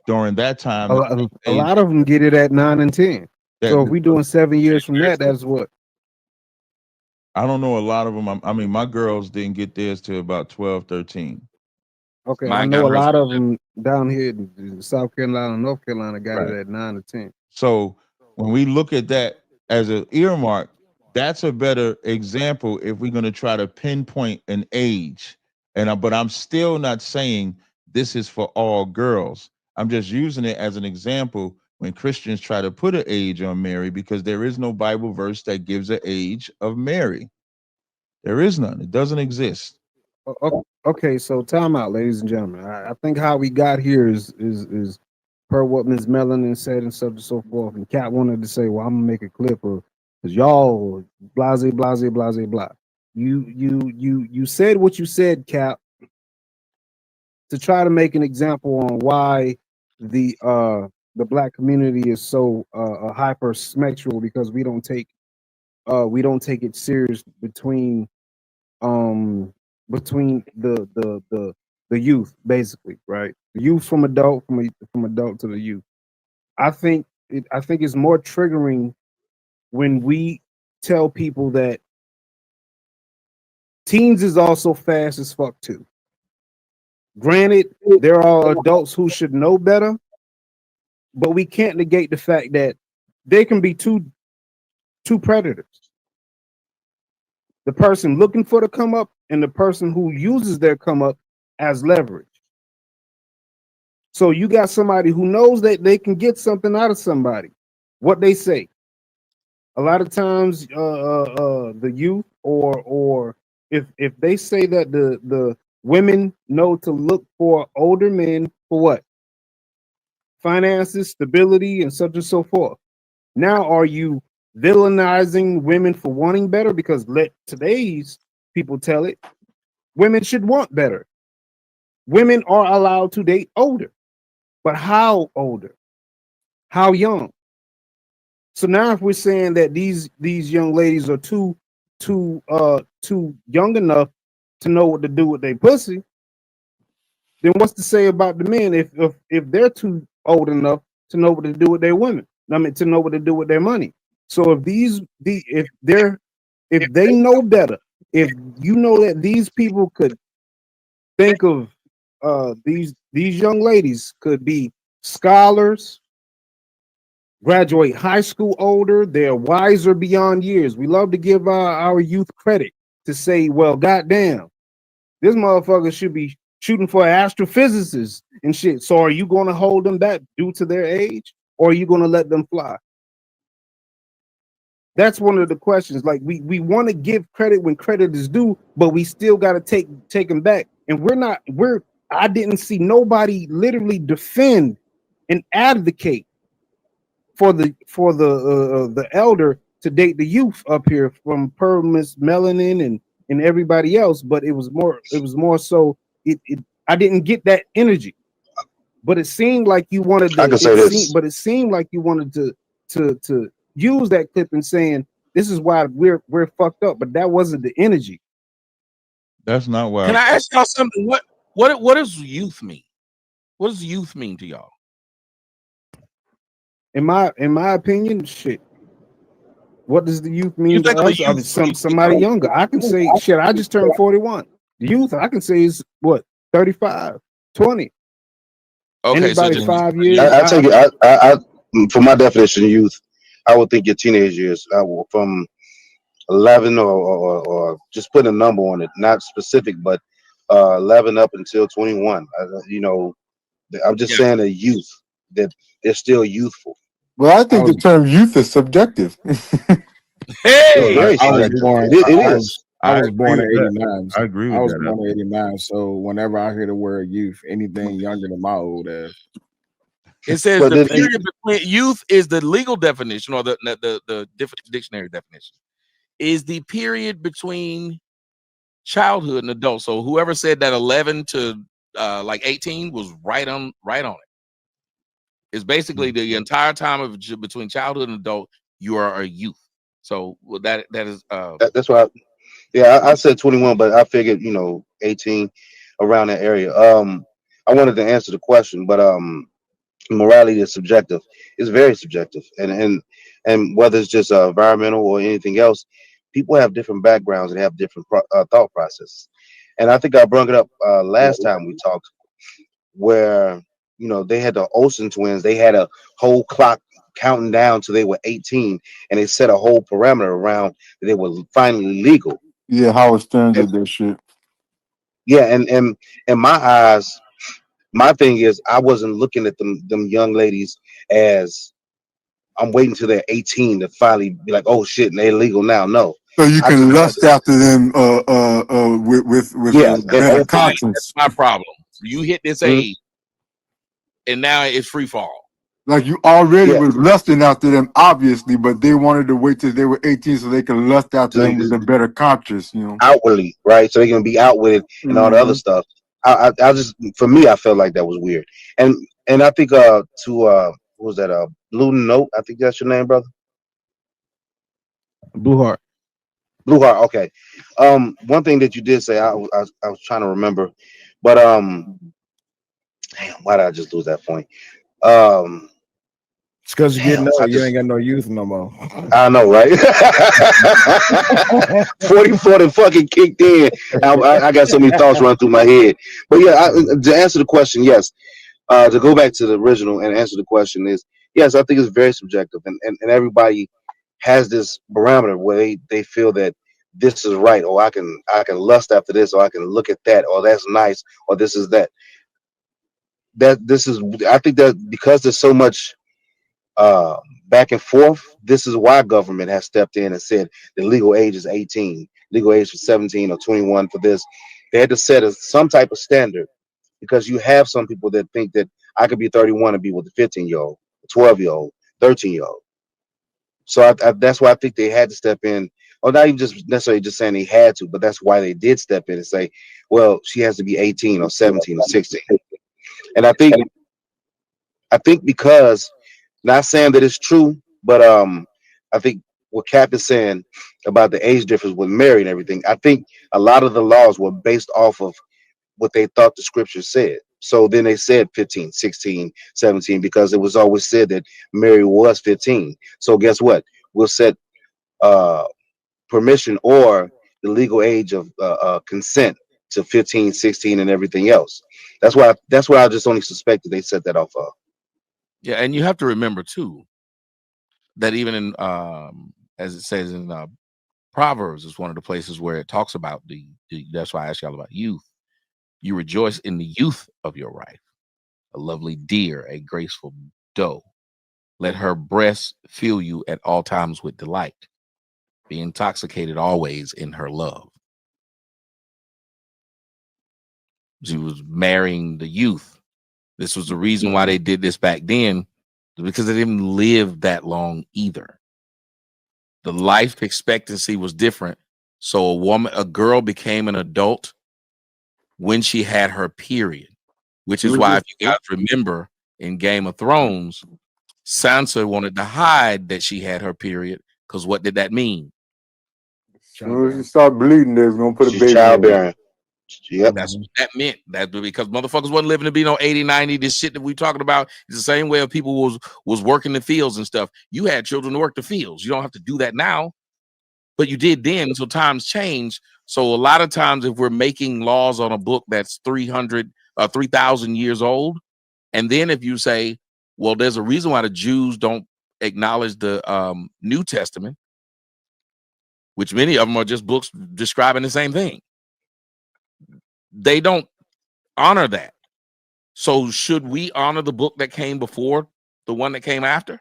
during that time. A lot of them get it at 9 and 10. So if we doing 7 years from that, that's what? I don't know a lot of them. I mean, my girls didn't get theirs till about 12, 13. Okay, I know a lot of them down here in South Carolina, North Carolina got it at 9 or 10. So when we look at that as an earmark, that's a better example if we're going to try to pinpoint an age. But I'm still not saying this is for all girls. I'm just using it as an example when Christians try to put an age on Mary, because there is no Bible verse that gives an age of Mary. There is none. It doesn't exist. Okay, so time out, ladies and gentlemen. I think how we got here is per what Ms. Melanin said and so on and so forth. And Kat wanted to say, well, I'm gonna make a clip of because y'all blase, blase, blase, blah. You said what you said, Kat, to try to make an example on why the black community is so hypersexual, because we don't take it serious between the youth, basically, right? The youth from adult to the youth. I think it's more triggering when we tell people that teens is also fast as fuck too. Granted, there are adults who should know better, but we can't negate the fact that they can be two predators. The person looking for the come up and the person who uses their come up as leverage. So you got somebody who knows that they can get something out of somebody. What they say. A lot of times the youth or if they say that the women know to look for older men for what? Finances, stability, and such and so forth. Now, are you villainizing women for wanting better? Because let today's people tell it, women should want better. Women are allowed to date older, but how older? How young? So now, if we're saying that these young ladies are too young enough to know what to do with their pussy, then what's to say about the men if they're too old enough to know what to do with their women? I mean, to know what to do with their money. So if they know better, if you know that these people could think of these young ladies could be scholars, graduate high school older, they're wiser beyond years. We love to give our youth credit to say, well, goddamn, this motherfucker should be shooting for astrophysicists and shit. So are you going to hold them back due to their age, or are you going to let them fly? That's one of the questions. Like we want to give credit when credit is due, but we still got to take them back. And I didn't see nobody literally defend and advocate for the elder to date the youth up here from per Miss Melanin and everybody else. But it was more so I didn't get that energy. But it seemed like you wanted to, it seemed like you wanted to use that clip and saying this is why we're fucked up, but that wasn't the energy. That's not why. Can I ask y'all something? What does youth mean? What does youth mean to y'all? In my opinion, shit. What does the youth mean to us? I mean, somebody younger. I can say shit. I just turned 41. The youth, I can say is what 35, 20. Okay, anybody so 5 years. I take it. I for my definition of youth, I would think your teenage years. From 11 or just put a number on it, not specific, but 11 up until 21. I'm just saying a youth that they're still youthful. Well, I think the term youth is subjective. Hey, Very I was subjective. born. It is. I was born in '89. I agree with I was that. born in '89. So whenever I hear the word youth, anything younger than my old ass. It says But the period between youth is the legal definition or the dictionary definition is the period between childhood and adult. So whoever said that 11 to like 18 was right on it. It's basically the entire time of between childhood and adult, you are a youth. So that is That's why. I said 21, but I figured 18 around that area. I wanted to answer the question, but morality is subjective. It's very subjective, and whether it's just environmental or anything else, people have different backgrounds and have different thought processes. And I think I brought it up last time we talked, where they had the Olsen twins. They had a whole clock counting down till they were 18, and they set a whole parameter around that they were finally legal. Yeah, Howard Stern And, did that shit. yeah, and in my eyes, my thing is I wasn't looking at them young ladies as I'm waiting till they're 18 to finally be like, oh shit, and they're legal now. No, So you I just can look at lust after them with yeah, a and better fine. That's conscience. my problem. You hit this mhm, age, and now it's free fall. Like you already yeah. was lusting after them, obviously, but they wanted to wait till they were 18 so they could lust after So they them with a better conscience, you know. outwardly, right? So they can be out with it and all the other Hmm. stuff. I just for me, I felt like that was weird. And I think to what was that Blue Note? I think that's your name, brother. Blue Heart. Blue Heart. Okay. One thing that you did say, I was trying to remember, but damn, why did I just lose that point? Um, It's because you're getting damn, I old. You ain't just got no youth no more. I know, right? 44 and fucking kicked in. I got so many thoughts running through my head. But yeah, to answer the question, yes. To go back to the original and answer the question is yes, I think it's very subjective, and everybody has this barometer where they feel that this is right, or I can lust after this, or I can look at that, or that's nice, or this is that. This is I think that because there's so much uh, back and forth. This is why government has stepped in and said the legal age is 18, legal age for 17 or 21 for this. They had to set some type of standard because you have some people that think that I could be 31 and be with a 15-year-old, 12-year-old, 13-year-old. So that's why I think they had to step in, or not even just necessarily just saying they had to, but that's why they did step in and say, well, she has to be 18 or 17 or 16. And I think because not saying that it's true, but I think what Cap is saying about the age difference with Mary and everything, I think a lot of the laws were based off of what they thought the scripture said. So then they said 15, 16, 17, because it was always said that Mary was 15. So guess what? We'll set uh, permission or the legal age of consent to 15, 16, and everything else. That's why I just only suspect that they set that off of. Yeah, and you have to remember too that even in as it says in Proverbs is one of the places where it talks about the that's why I asked y'all about youth. You rejoice in the youth of your wife, a lovely deer, a graceful doe. Let her breast fill you at all times with delight. Be intoxicated always in her love. She was marrying the youth. This was the reason why they did this back then, because they didn't live that long either. The life expectancy was different. So a girl became an adult when she had her period, which is why, if you guys remember in Game of Thrones, Sansa wanted to hide that she had her period because what did that mean? As soon as you start bleeding, they're gonna put a She's baby in you. childbearing. Yep. That's what that meant. That because motherfuckers wasn't living to be no 80, 90. This shit that we talking about is the same way of people was working the fields and stuff. You had children to work the fields. You don't have to do that now, but you did then. So times change. So a lot of times, if we're making laws on a book that's 3,000 years old, and then if you say, well, there's a reason why the Jews don't acknowledge the New Testament, which many of them are just books describing the same thing. They don't honor that. So should we honor the book that came before the one that came after?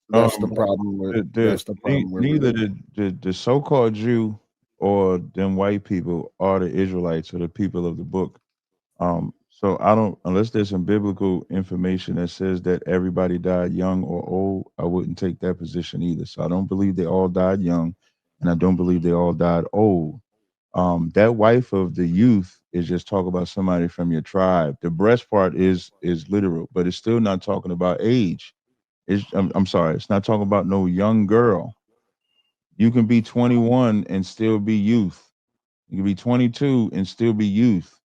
That's the problem with. That's the problem with Neither religion. the so-called Jew or them white people are the Israelites or the people of the book. So I don't, unless there's some biblical information that says that everybody died young or old, I wouldn't take that position either. So I don't believe they all died young, and I don't believe they all died old. That wife of the youth is just talk about somebody from your tribe. The breast part is literal, but it's still not talking about age. I'm sorry, it's not talking about no young girl. You can be 21 and still be youth. You can be 22 and still be youth.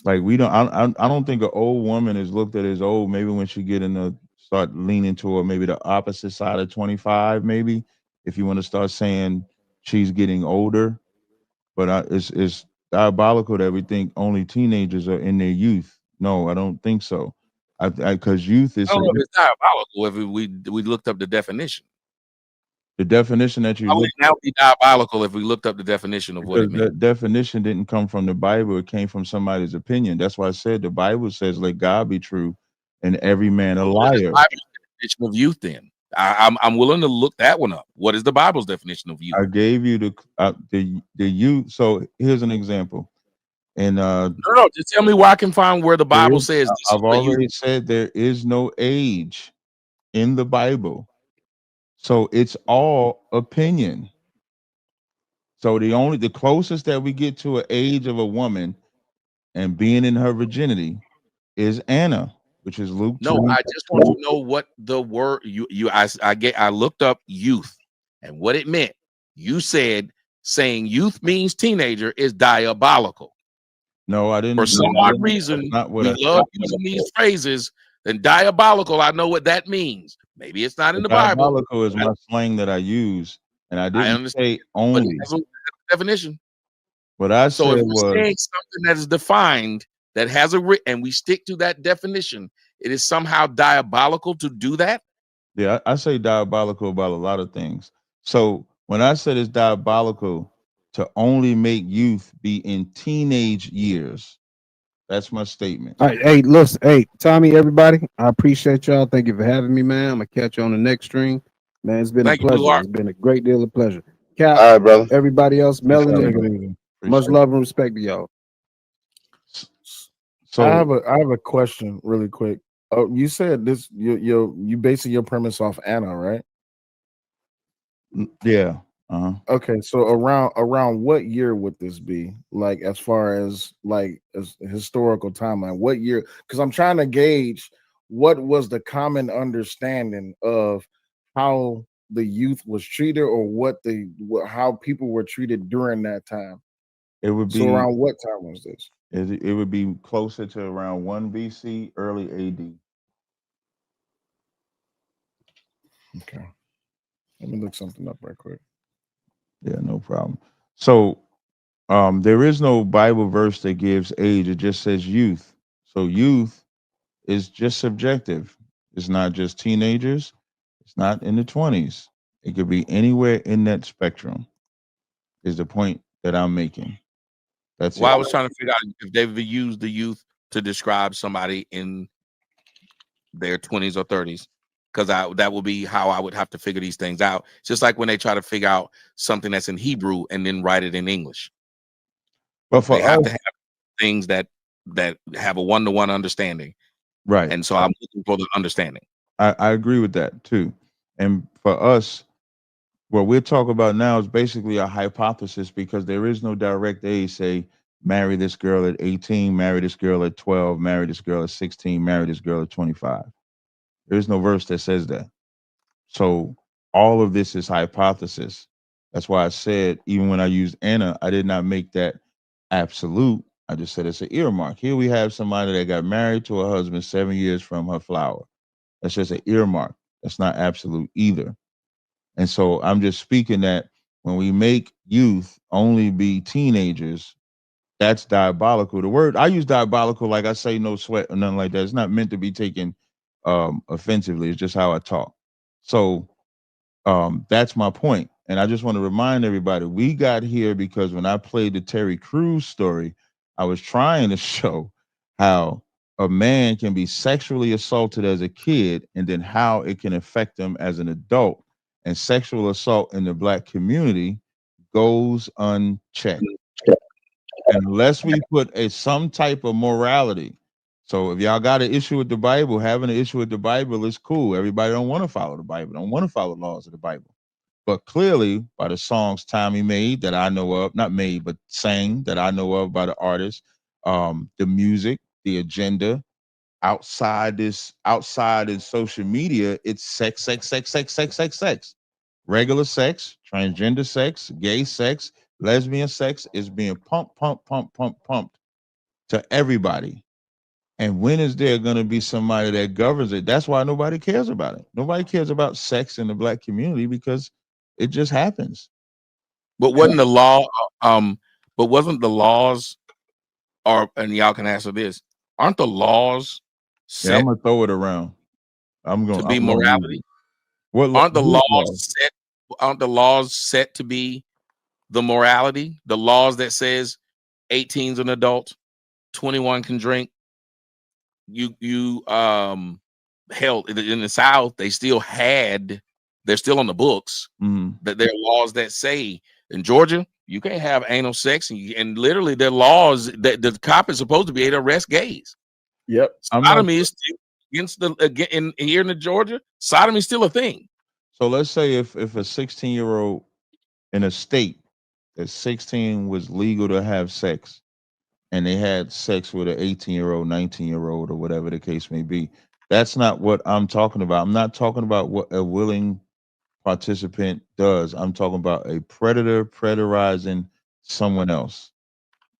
Like we don't, I don't think an old woman is looked at as old. Maybe when she get in the start leaning toward maybe the opposite side of 25. Maybe if you want to start saying she's getting older, but it's diabolical that we think only teenagers are in their youth. No, I don't think so. I because youth I is don't know if it's diabolical if we looked up the definition. the definition that you Why would look it now be diabolical if we looked up the definition of what because it meant? that definition didn't come from the Bible. It came from somebody's opinion. That's why I said the Bible says, "Let God be true, and every man a What is the liar." Bible's definition of youth then? I'm willing to look that one up. What is the Bible's definition of youth? I gave you the youth. So here's an example. And No, just tell me where I can find where the Bible says this is I've what you. already said there is no age in the Bible. So it's all opinion. So the closest that we get to an age of a woman and being in her virginity is Anna, which is Luke No, 2. I just want to know what the word I looked up youth and what it meant. You said saying youth means teenager is diabolical. No, I didn't. For some I odd didn't reason, that's not what we I love said. using these phrases. And diabolical, I know what that means. Maybe it's not in the Bible. Diabolical is my slang that I use, and I I didn't understand, say but it only. has a definition. What I So said if we're was, saying something that is defined, that has and we stick to that definition, it is somehow diabolical to do that. yeah, I say diabolical about a lot of things. So when I said it's diabolical to only make youth be in teenage years, that's my statement. All right, hey, listen, hey, Tommy, everybody, I appreciate y'all. Thank you for having me, man. I'm gonna catch you on the next stream, man. It's been a Thank you, Blue pleasure. Heart. It's been a great deal of pleasure. Cap, All right, brother. everybody else, Appreciate Melanie, it, Take man. it easy. much Appreciate it. love and respect to y'all. So I have a question really quick. Oh, you said this you basing your premise off Anna, right? yeah, uh-huh. Okay, so around what year would this be? Like as far as like as historical timeline, what year? Because I'm trying to gauge what was the common understanding of how the youth was treated, or how people were treated during that time. It would So be around what time was this? it would be closer to around 1 BC, early AD. Okay, let me look something up right quick. Yeah, no problem. So there is no Bible verse that gives age. It just says youth. So youth is just subjective. It's not just teenagers. It's not in the 20s. It could be anywhere in that spectrum. Is the point that I'm making. That's Well, it. I was trying to figure out if they've used the youth to describe somebody in their 20s or 30s, because that would be how I would have to figure these things out. Just like when they try to figure out something that's in Hebrew and then write it in English. But for They have us, to have things that have a one-to-one understanding. right. And so I'm looking for the understanding. I agree with that too. And for us, what we're talking about now is basically a hypothesis because there is no direct age. Say, marry this girl at 18, marry this girl at 12, marry this girl at 16, marry this girl at 25. There is no verse that says that. So all of this is hypothesis. That's why I said, even when I used Anna, I did not make that absolute. I just said it's an earmark. Here we have somebody that got married to her husband 7 years from her flower. That's just an earmark. That's not absolute either. And so I'm just speaking that when we make youth only be teenagers, that's diabolical. The word I use diabolical, like I say no sweat or nothing like that. It's not meant to be taken offensively. It's just how I talk. So that's my point. And I just want to remind everybody, we got here because when I played the Terry Crews story, I was trying to show how a man can be sexually assaulted as a kid and then how it can affect them as an adult. And sexual assault in the black community goes unchecked unless we put some type of morality. So if y'all got an issue with the Bible, having an issue with the Bible is cool. Everybody don't want to follow the Bible, don't want to follow the laws of the Bible. But clearly, by the songs Tommy made that I know of, not made, but sang that I know of by the artist, the music, the agenda, outside in social media, it's sex, sex, sex, sex, sex, sex, sex. Regular sex, transgender sex, gay sex, lesbian sex is being pumped, pumped, pumped, pumped, pumped to everybody. And when is there going to be somebody that governs it? That's why nobody cares about it. Nobody cares about sex in the black community because it just happens. But wasn't the law? But wasn't the laws? And y'all can answer this. Aren't the laws Yeah, set I'm gonna throw it around. to be I'm gonna use morality? it. What Aren't the whose laws set? Aren't the laws set to be the morality? The laws that says 18's an adult, 21 can drink. You hell in the South, they're still on the books that there are laws that say in Georgia you can't have anal sex, and literally there are laws that the cop is supposed to be able to arrest gays. Yep. Sodomy is still against here in Georgia. Sodomy is still a thing. So let's say if a 16-year-old in a state that 16 was legal to have sex, and they had sex with an 18-year-old, 19-year-old, or whatever the case may be. That's not what I'm talking about. I'm not talking about what a willing participant does. I'm talking about a predator predarizing someone else.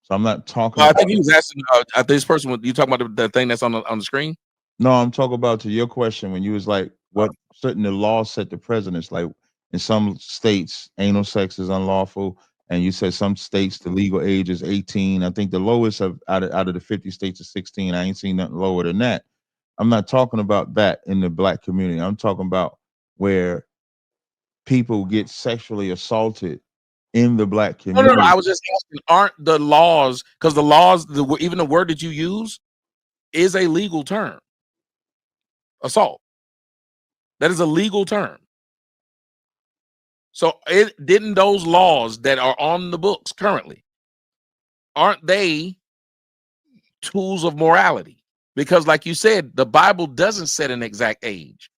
So I'm not talking. Well, I think he was asking this person. You talking about the thing that's on the screen? No, I'm talking about to your question when you was like, what certain the law set the precedents. Like in some states, anal sex is unlawful, and you said some states the legal age is 18. I think the lowest out of the 50 states is 16. I ain't seen nothing lower than that. I'm not talking about that in the black community. I'm talking about where people get sexually assaulted in the black community. No. I was just asking, aren't the laws, because the laws, even the word that you use is a legal term. Assault. That is a legal term. So didn't those laws that are on the books currently, aren't they tools of morality? Because like you said, the Bible doesn't set an exact age,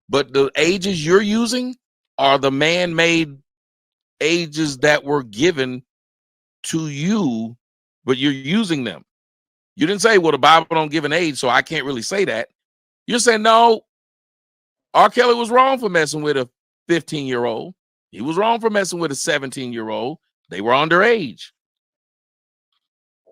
but the ages you're using are the man-made ages that were given to you, but you're using them. You didn't say, well, the Bible don't give an age, so I can't really say that. You're saying, no, R. Kelly was wrong for messing with a 15-year-old. He was wrong for messing with a 17-year-old. They were underage.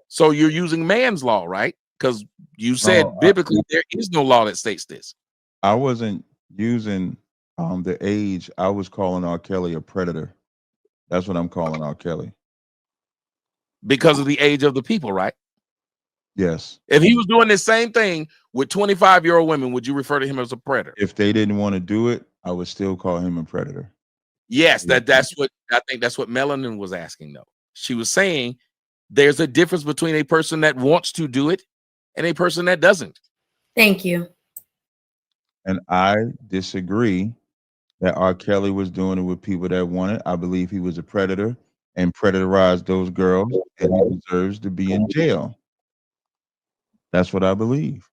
So you're using man's law, right? Because you said biblically there is no law that states this. I wasn't using the age. I was calling R. Kelly a predator. That's what I'm calling R. Kelly. Because of the age of the people, right? Yes. If he was doing the same thing with 25-year-old women, would you refer to him as a predator? If they didn't want to do it, I would still call him a predator. Yes, that's what I think. That's what Melanin was asking, though. She was saying there's a difference between a person that wants to do it and a person that doesn't. Thank you. And I disagree that R. Kelly was doing it with people that want it. I believe he was a predator and predatorized those girls, and he deserves to be in jail. That's what I believe.